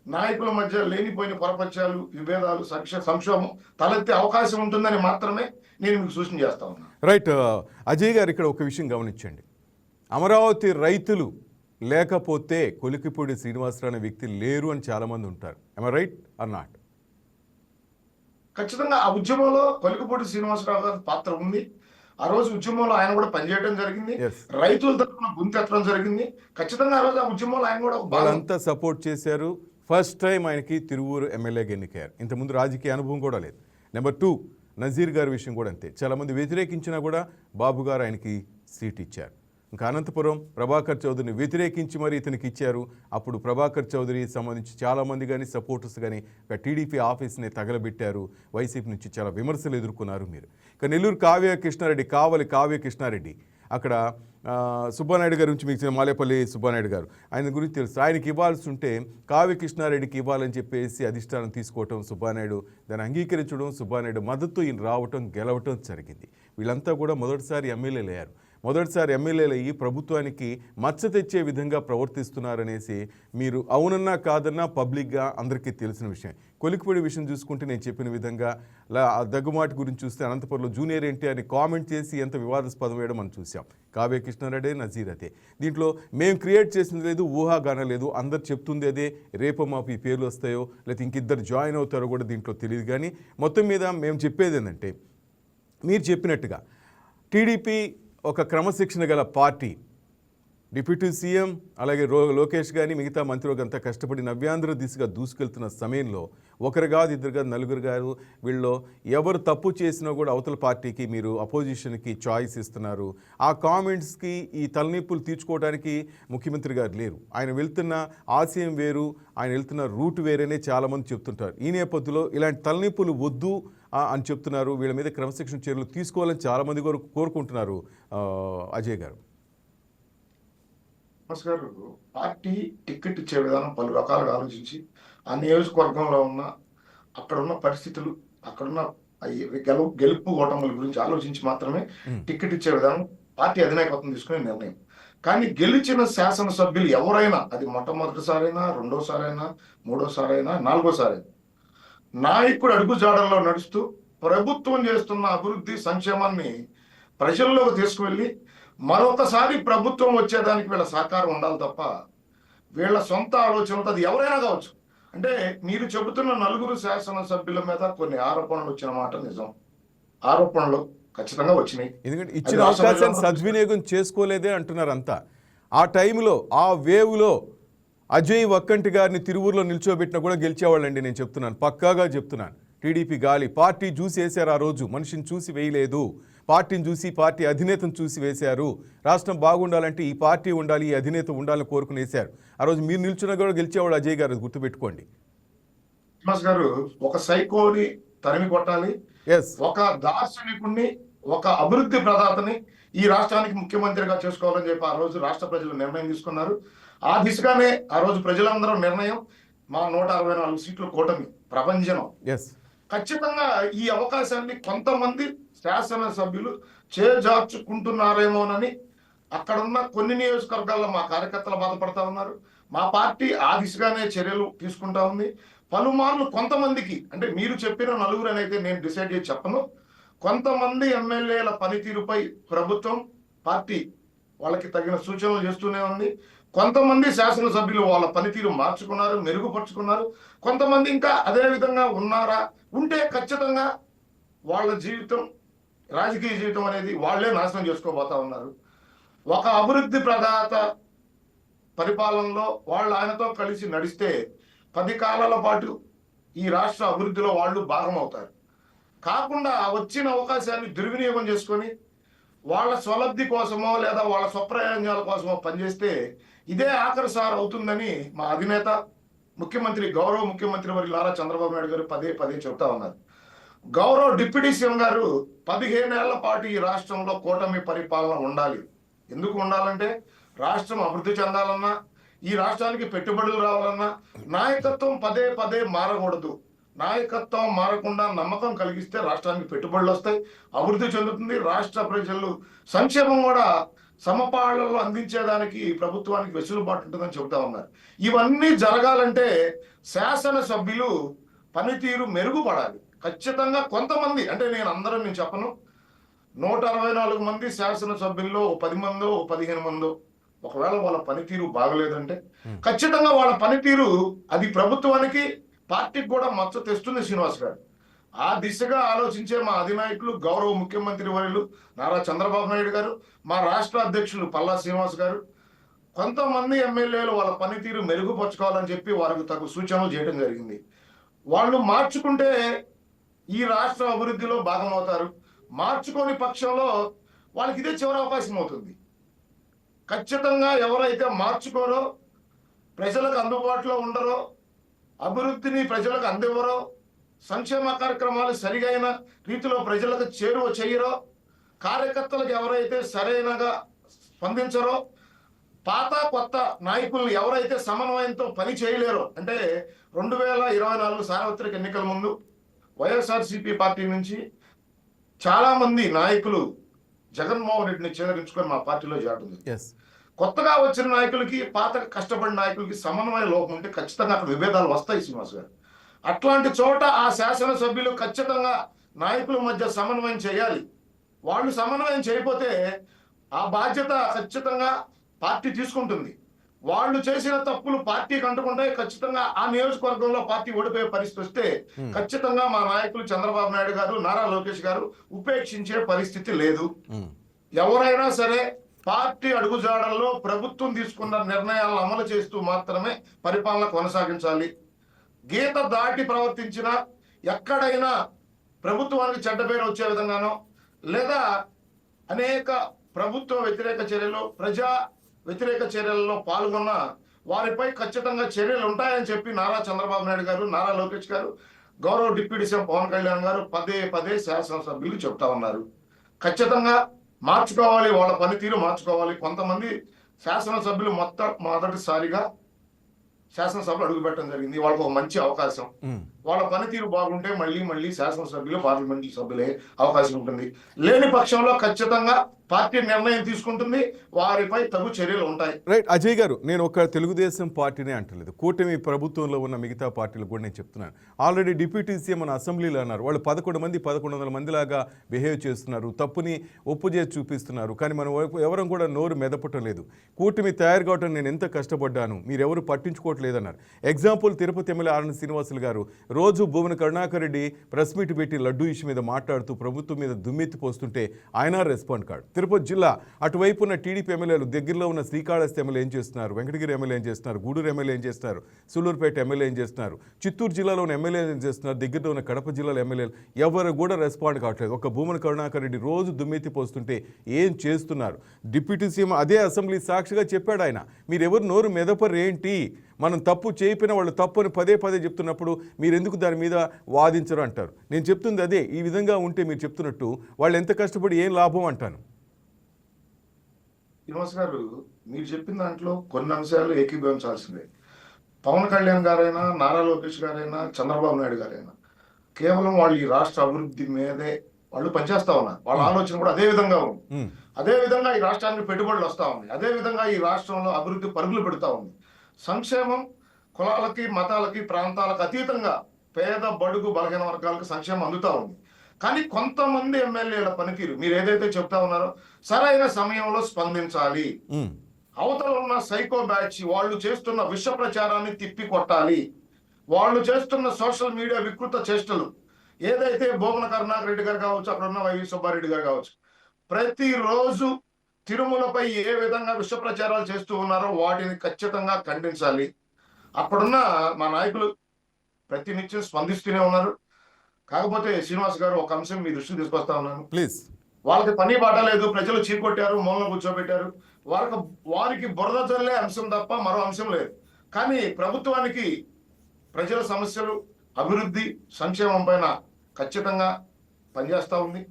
నాయకుల మధ్య లేనిపోయిన పొరపత్యాలు, విభేదాలు, సంక్షోభం తలెత్తే అవకాశం ఉంటుందని మాత్రమే నేను మీకు సూచన చేస్తా ఉన్నాను. రైట్ అజయ్ గారు, ఇక్కడ ఒక విషయం గమనించండి. అమరావతి రైతులు లేకపోతే కొలికిపూడి శ్రీనివాసరావు అనే వ్యక్తి లేరు అని చాలామంది ఉంటారు. Right are not? ఖచ్చితంగా ఆ ఉద్యమంలో కొలికిపూడి శ్రీనివాసరావు గారి పాత్ర ఉంది. ఆ రోజు ఉద్యమంలో ఆయన కూడా పనిచేయడం జరిగింది, రైతుల తరఫున గుంతెత్తడం జరిగింది. ఖచ్చితంగా ఆ రోజు ఆ ఉద్యమంలో ఆయన కూడా వాళ్ళంతా సపోర్ట్ చేశారు. ఫస్ట్ టైం ఆయనకి తిరువూరు ఎమ్మెల్యేగా ఎన్నికయ్యారు. ఇంతకుముందు రాజకీయ అనుభవం కూడా లేదు. నెంబర్ 2, నజీర్ గారి విషయం కూడా అంతే. చాలామంది వ్యతిరేకించినా కూడా బాబు గారు ఆయనకి సీట్ ఇచ్చారు. ఇంకా అనంతపురం ప్రభాకర్ చౌదరిని వ్యతిరేకించి మరి ఇతనికి ఇచ్చారు. అప్పుడు ప్రభాకర్ చౌదరి సంబంధించి చాలామంది కానీ, సపోర్టర్స్ కానీ టీడీపీ ఆఫీస్ని తగలబెట్టారు. వైసీపీ నుంచి చాలా విమర్శలు ఎదుర్కొన్నారు మీరు. ఇక నెల్లూరు కావలి కావ్య కృష్ణారెడ్డి, అక్కడ సుబ్బానాయుడు గారి నుంచి మీకు మాలేపల్లి సుబ్బానాయుడు గారు, ఆయన గురించి తెలుసు. ఆయనకి ఇవ్వాల్సి ఉంటే కావ్య కృష్ణారెడ్డికి ఇవ్వాలని చెప్పేసి అధిష్టానం తీసుకోవటం, సుబ్బానాయుడు దాన్ని అంగీకరించడం, సుబ్బానాయుడు మద్దతు ఈయన రావటం, గెలవటం జరిగింది. వీళ్ళంతా కూడా మొదటిసారి ఎమ్మెల్యేలు అయ్యారు. మొదటిసారి ఎమ్మెల్యేలు అయ్యి ప్రభుత్వానికి మచ్చ తెచ్చే విధంగా ప్రవర్తిస్తున్నారనేసి మీరు అవునన్నా కాదన్నా పబ్లిక్గా అందరికీ తెలిసిన విషయం. కొలిక్పూడి విషయం చూసుకుంటే నేను చెప్పిన విధంగా దగ్గుమాటి గురించి చూస్తే అనంతపురంలో జూనియర్ ఎన్టీఆర్ని కామెంట్ చేసి ఎంత వివాదాస్పదం వేయడం మనం చూసాం. కావ్య కృష్ణారెడ్డి, నజీర్ అదే. దీంట్లో మేము క్రియేట్ చేసింది లేదు, ఊహాగానం లేదు, అందరు చెప్తుంది అదే. రేపు మాకు ఈ పేర్లు వస్తాయో లేకపోతే ఇంకిద్దరు జాయిన్ అవుతారో కూడా దీంట్లో తెలియదు. కానీ మొత్తం మీద మేము చెప్పేది ఏంటంటే మీరు చెప్పినట్టుగా టీడీపీ ఒక క్రమశిక్షణ గల పార్టీ. డిప్యూటీ సీఎం అలాగే లోకేష్ కానీ మిగతా మంత్రులంతా కష్టపడి నవ్యాంధ్ర దిశగా దూసుకెళ్తున్న సమయంలో ఒకరు కాదు, ఇద్దరు కాదు, నలుగురు కాదు, వీళ్ళు ఎవరు తప్పు చేసినా కూడా అవతల పార్టీకి మీరు అపోజిషన్కి చాయిస్ ఇస్తున్నారు. ఆ కామెంట్స్కి ఈ తలనొప్పులు తీర్చుకోవడానికి ముఖ్యమంత్రి గారు లేరు. ఆయన వెళ్తున్న ఆశయం వేరు, ఆయన వెళ్తున్న రూట్ వేరేనే చాలామంది చెప్తుంటారు. ఈ నేపథ్యంలో ఇలాంటి తలనొప్పులు వద్దు అని చెప్తున్నారు. వీళ్ళ మీద క్రమశిక్షణ చర్యలు తీసుకోవాలని చాలామంది కోరుకుంటున్నారు. అజయ్ గారు. గారు, పార్టీ టికెట్ ఇచ్చే విధానం పలు రకాలుగా ఆలోచించి ఆ నియోజకవర్గంలో ఉన్న అక్కడున్న పరిస్థితులు, అక్కడున్న గెలుపు ఓటముల గురించి ఆలోచించి మాత్రమే టికెట్ ఇచ్చే విధానం పార్టీ అధినాయకత్వం తీసుకునే నిర్ణయం. కానీ గెలిచిన శాసనసభ్యులు ఎవరైనా, అది మొట్టమొదటిసారైనా, రెండోసారైనా, మూడోసారైనా, నాలుగోసారైనా, నాయకుడు అడుగుజాడల్లో నడుస్తూ ప్రభుత్వం చేస్తున్న అభివృద్ధి సంక్షేమాన్ని ప్రజల్లోకి తీసుకువెళ్ళి మరొకసారి ప్రభుత్వం వచ్చేదానికి వీళ్ళ సహకారం ఉండాలి తప్ప వీళ్ళ సొంత ఆలోచనలతో, అది ఎవరైనా కావచ్చు. అంటే మీరు చెబుతున్న నలుగురు శాసనసభ్యుల మీద కొన్ని ఆరోపణలు వచ్చిన మాట నిజం. ఆరోపణలు ఖచ్చితంగా వచ్చినాయి. ఎందుకంటే ఇచ్చిన అవకాశాన్ని సద్వినియోగం చేసుకోలేదే అంటున్నారు అంతా. ఆ టైంలో ఆ వేవ్లో అజయ్ వక్కంటి గారిని తిరువూరులో నిల్చోబెట్టినా కూడా గెలిచేవాళ్ళండి. నేను చెప్తున్నాను, పక్కాగా చెప్తున్నాను. టీడీపీ గాలి పార్టీ చూసి వేశారు. ఆ రోజు మనిషిని చూసి వేయలేదు, పార్టీని చూసి, పార్టీ అధినేతను చూసి వేశారు. రాష్ట్రం బాగుండాలంటే ఈ పార్టీ ఉండాలి, ఈ అధినేత ఉండాలని కోరుకుని వేశారు. ఆ రోజు మీరు నిల్చున్నా కూడా గెలిచేవాడు అజయ్ గారు, గుర్తుపెట్టుకోండి. గారు, ఒక సైకోని తరిమి కొట్టాలి, ఒక దార్శనికుణ్ణి, ఒక అభివృద్ధి ప్రదాతని ఈ రాష్ట్రానికి ముఖ్యమంత్రిగా చేసుకోవాలని చెప్పి ఆ రోజు రాష్ట్ర ప్రజలు నిర్ణయం తీసుకున్నారు. ఆ దిశగానే ఆ రోజు ప్రజలందరూ నిర్ణయం, మా 164 సీట్లు కూటమి ప్రపంచం. ఖచ్చితంగా ఈ అవకాశాన్ని కొంతమంది శాసనసభ్యులు చేజార్చుకుంటున్నారేమోనని అక్కడున్న కొన్ని నియోజకవర్గాల్లో మా కార్యకర్తలు బాధపడతా ఉన్నారు. మా పార్టీ ఆ దిశగానే చర్యలు తీసుకుంటా ఉంది. పలుమార్లు కొంతమందికి, అంటే మీరు చెప్పిన నలుగురు అయితే నేను డిసైడ్ చేసి చెప్పను, కొంతమంది ఎమ్మెల్యేల పనితీరుపై ప్రభుత్వం, పార్టీ వాళ్ళకి తగిన సూచనలు చేస్తూనే ఉంది. కొంతమంది శాసనసభ్యులు వాళ్ళ పనితీరు మార్చుకున్నారు, మెరుగుపరుచుకున్నారు. కొంతమంది ఇంకా అదే విధంగా ఉన్నారా, ఉంటే ఖచ్చితంగా వాళ్ళ జీవితం, రాజకీయ జీవితం అనేది వాళ్లే నాశనం చేసుకోబోతా ఉన్నారు. ఒక అభివృద్ధి ప్రదాత పరిపాలనలో వాళ్ళు ఆయనతో కలిసి నడిస్తే 10 కాలాల పాటు ఈ రాష్ట్ర అభివృద్ధిలో వాళ్ళు భాగం అవుతారు. కాకుండా వచ్చిన అవకాశాన్ని దుర్వినియోగం చేసుకొని వాళ్ళ స్వలబ్ధి కోసమో లేదా వాళ్ళ స్వప్రయోజనాల కోసమో పనిచేస్తే ఇదే ఆఖరిసారి అవుతుందని మా అధినేత గౌరవ ముఖ్యమంత్రి వారి నారా చంద్రబాబు నాయుడు గారు పదే చెబుతా ఉన్నారు. గౌరవ డిప్యూటీ సీఎం గారు 15 ఏళ్ల పాటు ఈ రాష్ట్రంలో కూటమి పరిపాలన ఉండాలి. ఎందుకు ఉండాలంటే రాష్ట్రం అభివృద్ధి చెందాలన్నా, ఈ రాష్ట్రానికి పెట్టుబడులు రావాలన్నా నాయకత్వం పదే మారకూడదు. నాయకత్వం మారకుండా నమ్మకం కలిగిస్తే రాష్ట్రానికి పెట్టుబడులు వస్తాయి, అభివృద్ధి చెందుతుంది, రాష్ట్ర ప్రజలు సంక్షేమం కూడా సమపాళ్లలో అందించేదానికి ప్రభుత్వానికి వెసులుబాటు ఉంటుందని చెబుతా ఉన్నారు. ఇవన్నీ జరగాలంటే శాసనసభ్యులు పనితీరు మెరుగుపడాలి. ఖచ్చితంగా కొంతమంది, అంటే నేను చెప్పను, 164 మంది శాసనసభ్యుల్లో 10 మందో 15 మందో ఒకవేళ వాళ్ళ పనితీరు బాగలేదంటే ఖచ్చితంగా వాళ్ళ పనితీరు అది ప్రభుత్వానికి, పార్టీకి కూడా మచ్చ తెస్తుంది శ్రీనివాస్ గారు. ఆ దిశగా ఆలోచించే మా అధినాయకులు గౌరవ ముఖ్యమంత్రి వర్యులు నారా చంద్రబాబు నాయుడు గారు, మా రాష్ట్ర అధ్యక్షులు పల్లా శ్రీనివాస్ గారు, కొంతమంది ఎమ్మెల్యేలు వాళ్ళ పనితీరు మెరుగుపరచుకోవాలని చెప్పి వారికి తగు సూచనలు చేయడం జరిగింది. వాళ్ళు మార్చుకుంటే ఈ రాష్ట్ర అభివృద్ధిలో భాగమవుతారు. మార్చుకోని పక్షంలో వాళ్ళకి ఇదే చివరి అవకాశం అవుతుంది. ఖచ్చితంగా ఎవరైతే మార్చుకోరో, ప్రజలకు అందుబాటులో ఉండరో, అభివృద్ధిని ప్రజలకు అందివ్వరో, సంక్షేమ కార్యక్రమాలు సరిగైన రీతిలో ప్రజలకు చేరువ చేయరో, కార్యకర్తలకు ఎవరైతే సరైనగా స్పందించరో, పాత కొత్త నాయకులను ఎవరైతే సమన్వయంతో పని చేయలేరో, అంటే 2024 సార్వత్రిక ఎన్నికల ముందు వైఎస్ఆర్సీపీ పార్టీ నుంచి చాలా మంది నాయకులు జగన్మోహన్ రెడ్డిని చేదరించుకొని మా పార్టీలో చేరడం. ఎస్. కొత్తగా వచ్చిన నాయకులకి, పాత కష్టపడిన నాయకులకి సమన్వయ లోపం ఉంటే ఖచ్చితంగా అక్కడ విభేదాలు వస్తాయి శ్రీనివాస్ గారు. అట్లాంటి చోట ఆ శాసనసభ్యులు ఖచ్చితంగా నాయకుల మధ్య సమన్వయం చేయాలి. వాళ్ళు సమన్వయం చేయకపోతే ఆ బాధ్యత ఖచ్చితంగా పార్టీ తీసుకుంటుంది. వాళ్ళు చేసిన తప్పులు పార్టీకి అంటుకుంటాయి. ఖచ్చితంగా ఆ నియోజకవర్గంలో పార్టీ ఓడిపోయే పరిస్థితి వస్తే ఖచ్చితంగా మా నాయకులు చంద్రబాబు నాయుడు గారు, నారా లోకేష్ గారు ఉపేక్షించే పరిస్థితి లేదు. ఎవరైనా సరే పార్టీ అడుగుజాడల్లో ప్రభుత్వం తీసుకున్న నిర్ణయాలను అమలు చేస్తూ మాత్రమే పరిపాలన కొనసాగించాలి. గీత దాటి ప్రవర్తించినా, ఎక్కడైనా ప్రభుత్వానికి చెడ్డ పేరు వచ్చే విధంగానో, లేదా అనేక ప్రభుత్వ వ్యతిరేక చర్యలు, ప్రజా వ్యతిరేక చర్యలలో పాల్గొన్న వారిపై ఖచ్చితంగా చర్యలు ఉంటాయని చెప్పి నారా చంద్రబాబు నాయుడు గారు, నారా లోకేష్ గారు, గౌరవ డిప్యూటీ సీఎం పవన్ కళ్యాణ్ గారు పదే పదే శాసనసభ్యులు చెప్తా ఉన్నారు. ఖచ్చితంగా మార్చుకోవాలి, వాళ్ళ పనితీరు మార్చుకోవాలి. కొంతమంది శాసనసభ్యులు మొదటిసారిగా శాసనసభలో అడుగు పెట్టడం జరిగింది. వాళ్ళకు ఒక మంచి అవకాశం. వాళ్ళ పనితీరు బాగుంటే మళ్ళీ శాసనసభ్యులు, పార్లమెంట్ సభ్యులే అవకాశం ఉంటుంది. లేని పక్షంలో ఖచ్చితంగా పార్టీ నిర్ణయం తీసుకుంటుంది, వారిపై తగు చర్యలు ఉంటాయి. రైట్. అజయ్ గారు, నేను ఒక తెలుగుదేశం పార్టీనే అంటలేదు, కూటమి ప్రభుత్వంలో ఉన్న మిగతా పార్టీలు కూడా నేను చెప్తున్నాను. ఆల్రెడీ డిప్యూటీ సీఎం మన అసెంబ్లీలో అన్నారు, వాళ్ళు 1100 మందిలాగా బిహేవ్ చేస్తున్నారు, తప్పుని ఒప్పు చేసి చూపిస్తున్నారు, కానీ మనం ఎవరం కూడా నోరు మెదపటం లేదు. కూటమి తయారు కావటం నేను ఎంత కష్టపడ్డాను, మీరెవరు పట్టించుకోవట్లేదన్నారు. Example Tirupati MLA RN Srinivasulu garu రోజు భూమన కరుణాకర్ రెడ్డి ప్రెస్ మీట్ పెట్టి లడ్డూ ఇష్యూ మీద మాట్లాడుతూ ప్రభుత్వం మీద దుమ్మెత్తి పోస్తుంటే ఆయన రెస్పాండ్ కాడు. తిరుపతి జిల్లా అటువైపు ఉన్న టీడీపీ ఎమ్మెల్యేలు, దగ్గరలో ఉన్న శ్రీకాళహస్తి ఎమ్మెల్యే ఏం చేస్తున్నారు, వెంకటగిరి ఎమ్మెల్యే ఏం చేస్తున్నారు, గూడూరు ఎమ్మెల్యే ఏం చేస్తున్నారు, సూలూరుపేట ఎమ్మెల్యే ఏం చేస్తున్నారు, చిత్తూరు జిల్లాలో ఉన్న ఎమ్మెల్యే ఏం చేస్తున్నారు, దగ్గరలో ఉన్న కడప జిల్లాలో ఎమ్మెల్యేలు ఎవరు కూడా రెస్పాండ్ కావట్లేదు. ఒక భూమన కరుణాకర్ రెడ్డి రోజు దుమ్మెత్తి పోస్తుంటే ఏం చేస్తున్నారు? డిప్యూటీ సీఎం అదే అసెంబ్లీ సాక్షిగా చెప్పాడు ఆయన, మీరెవరు నోరు మెదపరు ఏంటి, మనం తప్పు చేయకపోయినా వాళ్ళు తప్పు అని పదే చెప్తున్నప్పుడు మీరు ఎందుకు దాని మీద వాదించరు అంటారు. నేను చెప్తుంది అదే, ఈ విధంగా ఉంటే మీరు చెప్తున్నట్టు వాళ్ళు ఎంత కష్టపడి ఏం లాభం అంటాను. శ్రీనివాస్ గారు, మీరు చెప్పిన దాంట్లో కొన్ని అంశాలు ఏకీభవించాల్సిందే. పవన్ కళ్యాణ్ గారైనా, నారా లోకేష్ గారైనా, చంద్రబాబు నాయుడు గారైనా కేవలం వాళ్ళు ఈ రాష్ట్ర అభివృద్ధి మీదే వాళ్ళు పనిచేస్తా ఉన్నారు. వాళ్ళ ఆలోచన కూడా అదే విధంగా ఉంది. అదే విధంగా ఈ రాష్ట్రానికి పెట్టుబడులు వస్తా ఉంది. అదే విధంగా ఈ రాష్ట్రంలో అభివృద్ధి పరుగులు పెడతా ఉంది. సంక్షేమం కులాలకి, మతాలకి, ప్రాంతాలకు అతీతంగా పేద, బడుగు, బలహీన వర్గాలకు సంక్షేమం అందుతా ఉంది. కానీ కొంతమంది ఎమ్మెల్యేల పనితీరు మీరు ఏదైతే చెప్తా ఉన్నారో సరైన సమయంలో స్పందించాలి. అవతల ఉన్న సైకో బ్యాచ్ వాళ్ళు చేస్తున్న విష ప్రచారాన్ని తిప్పి కొట్టాలి. వాళ్ళు చేస్తున్న సోషల్ మీడియా వికృత చేష్టలు ఏదైతే భూమన కరుణాకర్ రెడ్డి గారు కావచ్చు, అక్కడ ఉన్న వైవి సుబ్బారెడ్డి గారు కావచ్చు, ప్రతిరోజు తిరుమలపై ఏ విధంగా విష ప్రచారాలు చేస్తూ ఉన్నారో వాటిని ఖచ్చితంగా ఖండించాలి. అక్కడున్న మా నాయకులు ప్రతినిత్యం స్పందిస్తూనే ఉన్నారు. కాకపోతే శ్రీనివాస్ గారు, ఒక అంశం మీ దృష్టికి తీసుకొస్తా ఉన్నాను ప్లీజ్. వాళ్ళకి పని బాట లేదు, ప్రజలు చీకొట్టారు, మూలలో కూర్చోబెట్టారు, వారికి బురద జల్లే అంశం తప్ప మరో అంశం లేదు. కానీ ప్రభుత్వానికి ప్రజల సమస్యలు, అభివృద్ధి, సంక్షేమం పైన ఖచ్చితంగా పనిచేస్తూ ఉంది.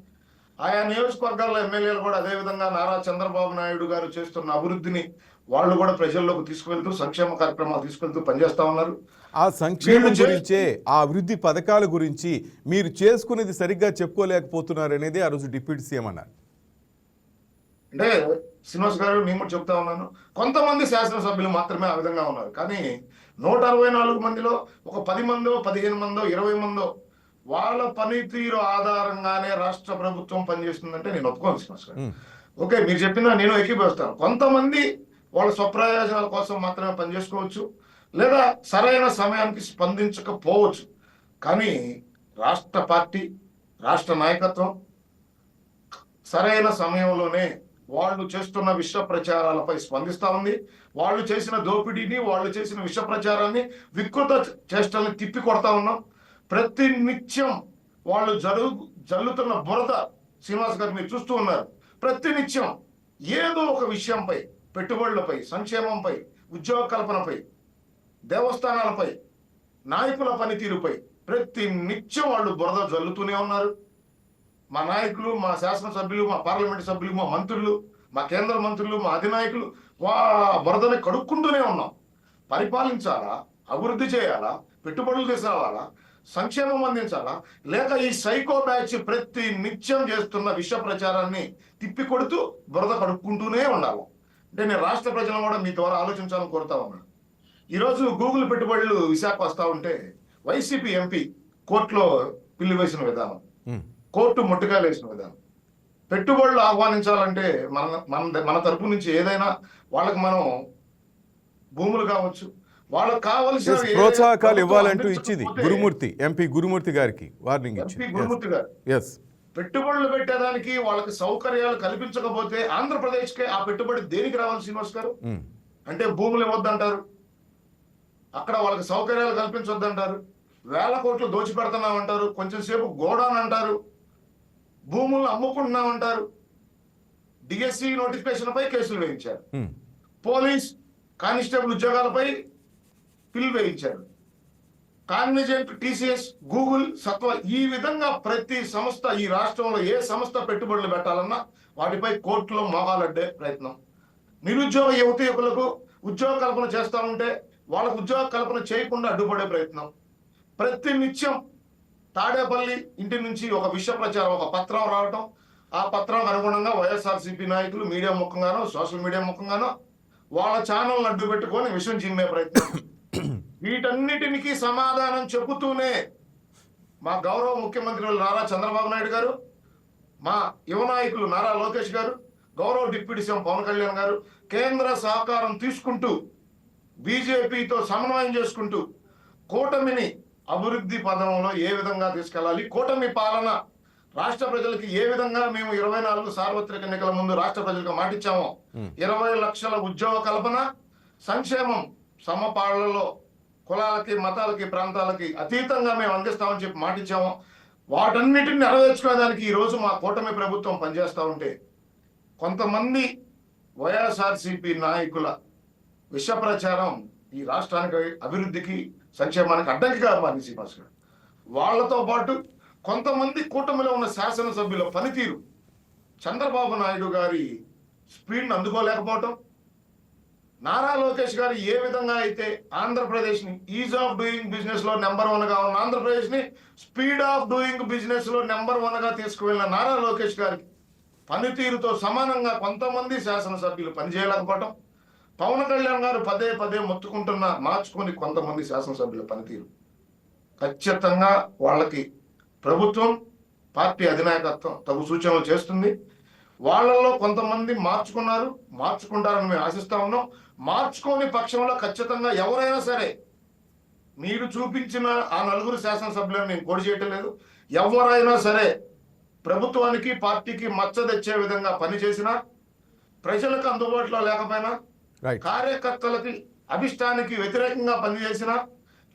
ఆయా నియోజకవర్గాల్లో ఎమ్మెల్యేలు కూడా అదేవిధంగా నారా చంద్రబాబు నాయుడు గారు చేస్తున్న అభివృద్ధిని వాళ్ళు కూడా ప్రజల్లోకి తీసుకువెళ్తూ, సంక్షేమ కార్యక్రమాలు తీసుకెళ్తూ పనిచేస్తా ఉన్నారు. ఆ సంక్షేమం గురించే, ఆ అభివృద్ధి పథకాల గురించి మీరు చేసుకునేది సరిగ్గా చెప్పుకోలేకపోతున్నారు అనేది ఆ రోజు డిప్యూటీ సీఎం అన్నారు. అంటే శ్రీనివాస్ గారు, నేను కూడా చెప్తా ఉన్నాను, కొంతమంది శాసనసభ్యులు మాత్రమే ఆ విధంగా ఉన్నారు. కానీ 164 మందిలో ఒక 10 మందో, 15 మందో, 20 మందో వాళ్ళ పనితీరు ఆధారంగానే రాష్ట్ర ప్రభుత్వం పనిచేస్తుందంటే నేను ఒప్పుకోను శ్రీనివాస్ గారు. ఓకే, మీరు చెప్పినా నేను ఏకీభవిస్తాను. కొంతమంది వాళ్ళ స్వప్రయోజనాల కోసం మాత్రమే పనిచేసుకోవచ్చు, లేదా సరైన సమయానికి స్పందించకపోవచ్చు. కానీ రాష్ట్ర పార్టీ, రాష్ట్ర నాయకత్వం సరైన సమయంలోనే వాళ్ళు చేస్తున్న విష ప్రచారాలపై స్పందిస్తా ఉంది. వాళ్ళు చేసిన దోపిడీని, వాళ్ళు చేసిన విష ప్రచారాన్ని, వికృత చేష్టల్ని తిప్పి కొడతా ఉన్నాం. ప్రతి నిత్యం వాళ్ళు జల్లుతున్న బురద శ్రీనివాస్ గారు మీరు చూస్తూ ఉన్నారు. ప్రతి నిత్యం ఏదో ఒక విషయంపై, పెట్టుబడులపై, సంక్షేమంపై, ఉద్యోగ కల్పనపై, దేవస్థానాలపై, నాయకుల పనితీరుపై ప్రతి నిత్యం వాళ్ళు బురద జల్లుతూనే ఉన్నారు. మా నాయకులు, మా శాసనసభ్యులు, మా పార్లమెంట్ సభ్యులు, మా మంత్రులు, మా కేంద్ర మంత్రులు, మా అధినాయకులు బురదని కడుక్కుంటూనే ఉన్నాం. పరిపాలించాలా, అభివృద్ధి చేయాలా, పెట్టుబడులు తీసుకురావాలా, సంక్షేమం అందించాలా, లేక ఈ సైకో బ్యాచ్ ప్రతి నిత్యం చేస్తున్న విష ప్రచారాన్ని తిప్పికొడుతూ బురద కడుక్కుంటూనే ఉండాలి? అంటే నేను రాష్ట్ర ప్రజలను కూడా మీ ద్వారా ఆలోచించాలని కోరుతా ఉన్నాను. ఈరోజు గూగుల్ పెట్టుబడులు విశాఖ వస్తా ఉంటే వైసీపీ ఎంపీ కోర్టులో పిల్లి వేసిన విధానం, కోర్టు ముట్టుకాయలు వేసిన విధానం. పెట్టుబడులు ఆహ్వానించాలంటే మన మన మన తరపు నుంచి ఏదైనా వాళ్ళకి మనం భూములు కావచ్చు, వాళ్ళకి కావలసిన ప్రోత్సాహకాలు ఇవ్వాలంటూ ఇచ్చింది గురుమూర్తి, ఎంపీ గురుమూర్తి గారికి వార్నింగ్ ఎంపీ ఇచ్చింది. గురుమూర్తి గారు ఎస్, పెట్టుబడులు పెట్టేదానికి వాళ్ళకి సౌకర్యాలు కల్పించకపోతే ఆంధ్రప్రదేశ్కే ఆ పెట్టుబడి దేనికి రావాలి శ్రీనివాస్ గారు? అంటే భూములు ఇవ్వద్దంటారు, అక్కడ వాళ్ళకి సౌకర్యాలు కల్పించొద్దంటారు, వేల కోట్లు దోచిపెడుతున్నామంటారు, కొంచెం సేపు గోడాన్ అంటారు, భూములను అమ్ముకుంటున్నామంటారు, డిఎస్సి నోటిఫికేషన్ పై కేసులు వేయించారు, పోలీస్ కానిస్టేబుల్ ఉద్యోగాలపై పిల్లు వేయించారు, కాగ్నిజెంట్, టీసీఎస్, గూగుల్, సత్వ, ఈ విధంగా ప్రతి సంస్థ ఈ రాష్ట్రంలో ఏ సంస్థ పెట్టుబడులు పెట్టాలన్నా వాటిపై కోర్టులో మోగాలడ్డే ప్రయత్నం. నిరుద్యోగ యువకులకు ఉద్యోగ కల్పన చేస్తా ఉంటే వాళ్ళకు ఉద్యోగ కల్పన చేయకుండా అడ్డుపడే ప్రయత్నం. ప్రతి నిత్యం తాడేపల్లి ఇంటి నుంచి ఒక విషయ ప్రచారం, ఒక పత్రం రావటం, ఆ పత్రం అనుగుణంగా వైఎస్ఆర్సీపీ నాయకులు మీడియా ముఖంగానో సోషల్ మీడియా ముఖంగానో వాళ్ళ ఛానల్ అడ్డు పెట్టుకొని విషయం చిమ్మే ప్రయత్నం. వీటన్నిటికి సమాధానం చెబుతూనే మా గౌరవ ముఖ్యమంత్రి నారా చంద్రబాబు నాయుడు గారు, మా యువ నాయకులు నారా లోకేష్ గారు, గౌరవ డిప్యూటీ సీఎం పవన్ కళ్యాణ్ గారు కేంద్ర సహకారం తీసుకుంటూ బీజేపీతో సమన్వయం చేసుకుంటూ కూటమిని అభివృద్ధి పదంలో ఏ విధంగా తీసుకెళ్లాలి, కూటమి పాలన రాష్ట్ర ప్రజలకి ఏ విధంగా మేము 24 సార్వత్రిక ఎన్నికల ముందు రాష్ట్ర ప్రజలకు మాటిచ్చామో 20 లక్షల ఉద్యోగ కల్పన, సంక్షేమం సమపాళ్లలో కులాలకి మతాలకి ప్రాంతాలకి అతీతంగా మేము అందిస్తామని చెప్పి మాటిచ్చామో వాటన్నిటిని నెరవేర్చుకోవడానికి ఈ రోజు మా కూటమి ప్రభుత్వం పనిచేస్తూ ఉంటే కొంతమంది వైఎస్ఆర్సీపీ నాయకుల విష ప్రచారం ఈ రాష్ట్రానికి అభివృద్ధికి సంక్షేమానికి అడ్డంకిగా మారింది శ్రీనివాస్ గారు. వాళ్లతో పాటు కొంతమంది కూటమిలో ఉన్న శాసనసభ్యుల పనితీరు, చంద్రబాబు నాయుడు గారి స్పీడ్ని అందుకోలేకపోవటం, నారా లోకేష్ గారు ఏ విధంగా అయితే ఆంధ్రప్రదేశ్ ని ఈజ్ ఆఫ్ డూయింగ్ బిజినెస్ లో నెంబర్ 1 గా ఉన్న ఆంధ్రప్రదేశ్ ని స్పీడ్ ఆఫ్ డూయింగ్ బిజినెస్ లో నెంబర్ 1 గా తీసుకువెళ్ళిన నారా లోకేష్ గారికి పనితీరుతో సమానంగా కొంతమంది శాసనసభ్యులు పనిచేయలేకపోవటం, పవన్ కళ్యాణ్ గారు పదే పదే మొత్తుకుంటున్న మార్చుకొని కొంతమంది శాసనసభ్యుల పనితీరు, ఖచ్చితంగా వాళ్ళకి ప్రభుత్వం పార్టీ అధినాయకత్వం తగు సూచనలు చేస్తుంది. వాళ్ళల్లో కొంతమంది మార్చుకుంటారని మేము ఆశిస్తా ఉన్నాం. మార్చుకోని పక్షంలో ఖచ్చితంగా ఎవరైనా సరే, మీరు చూపించిన ఆ 4 శాసనసభ్యులను నేను కోడి చేయటం లేదు, ఎవరైనా సరే ప్రభుత్వానికి పార్టీకి మచ్చ తెచ్చే విధంగా పనిచేసినా, ప్రజలకు అందుబాటులో లేకపోయినా, కార్యకర్తలకి అభిష్టానికి వ్యతిరేకంగా పనిచేసినా,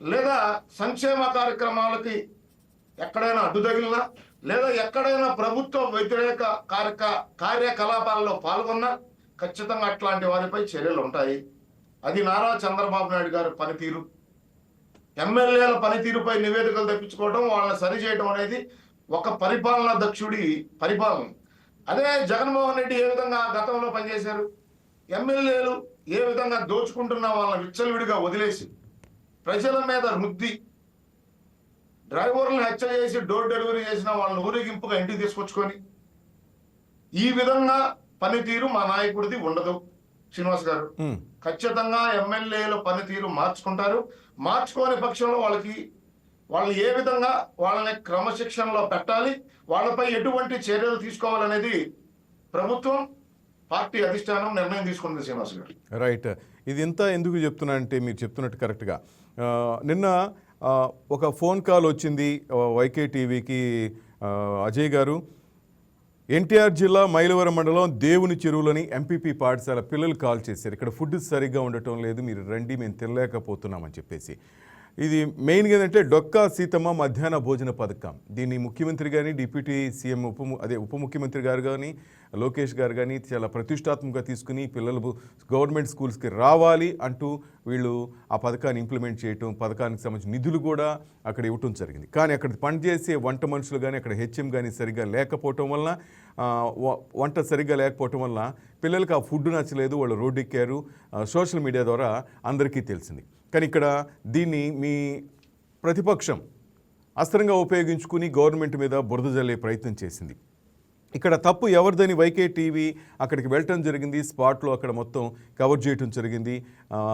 లేదా సంక్షేమ కార్యక్రమాలకి ఎక్కడైనా అడ్డు తగిలినా, లేదా ఎక్కడైనా ప్రభుత్వ వ్యతిరేక కార్యకలాపాలలో పాల్గొన్నా ఖచ్చితంగా అట్లాంటి వారిపై చర్యలు ఉంటాయి. అది నారా చంద్రబాబు నాయుడు గారి పనితీరు. ఎమ్మెల్యేల పనితీరుపై నివేదికలు తెప్పించుకోవడం, వాళ్ళని సరిచేయడం అనేది ఒక పరిపాలనా దక్షుడి పరిపాలన. అదే జగన్మోహన్ రెడ్డి ఏ విధంగా గతంలో పనిచేశారు, ఎమ్మెల్యేలు ఏ విధంగా దోచుకుంటున్న వాళ్ళని విచ్చలవిడిగా వదిలేసి ప్రజల మీద రుద్ది డ్రైవర్లను హత్య చేసి డోర్ డెలివరీ చేసిన వాళ్ళని ఊరేగింపుగా ఇంటికి తీసుకొచ్చుకొని, ఈ విధంగా పనితీరు మా నాయకుడిది ఉండదు శ్రీనివాస్ గారు. ఖచ్చితంగా ఎమ్మెల్యేల పనితీరు మార్చుకుంటారు. మార్చుకోని పక్షంలో వాళ్ళు ఏ విధంగా వాళ్ళని క్రమశిక్షణలో పెట్టాలి, వాళ్ళపై ఎటువంటి చర్యలు తీసుకోవాలనేది ప్రభుత్వం పార్టీ అధిష్టానం నిర్ణయం తీసుకుంది శ్రీనివాస్ గారు. రైట్. ఇది ఇంత ఎందుకు చెప్తున్నా అంటే మీరు చెప్తున్నట్టు కరెక్ట్గా నిన్న ఒక ఫోన్ కాల్ వచ్చింది వైకే టీవీకి. అజయ్ గారు, ఎన్టీఆర్ జిల్లా మైలవరం మండలం దేవుని చెరువులని ఎంపీపీ పాఠశాల పిల్లలు కాల్ చేశారు. ఇక్కడ ఫుడ్ సరిగ్గా ఉండటం లేదు, మీరు రండి, మేము తినలేకపోతున్నామని చెప్పేసి. ఇది మెయిన్గా ఏంటంటే డొక్కా సీతమ్మ మధ్యాహ్న భోజన పథకం. దీన్ని ముఖ్యమంత్రి కానీ, డిప్యూటీ సీఎం ఉప ముఖ్యమంత్రి గారు కానీ, లోకేష్ గారు కానీ చాలా ప్రతిష్టాత్మకంగా తీసుకుని పిల్లలు గవర్నమెంట్ స్కూల్స్కి రావాలి అంటూ వీళ్ళు ఆ పథకాన్ని ఇంప్లిమెంట్ చేయటం, పథకానికి సంబంధించిన నిధులు కూడా అక్కడ ఇవ్వటం జరిగింది. కానీ అక్కడ పనిచేసే వంట మనుషులు కానీ, అక్కడ హెచ్ఎం కానీ సరిగ్గా లేకపోవటం వలన, వంట సరిగ్గా లేకపోవటం వలన పిల్లలకు ఆ ఫుడ్ నచ్చలేదు, వాళ్ళు రోడ్డు ఎక్కారు. సోషల్ మీడియా ద్వారా అందరికీ తెలిసింది. కానీ ఇక్కడ దీన్ని మీ ప్రతిపక్షం అస్త్రంగా ఉపయోగించుకుని గవర్నమెంట్ మీద బురద జల్లే ప్రయత్నం చేసింది. ఇక్కడ తప్పు ఎవరిదని వైకే టీవీ అక్కడికి వెళ్ళటం జరిగింది, స్పాట్లో అక్కడ మొత్తం కవర్ చేయటం జరిగింది.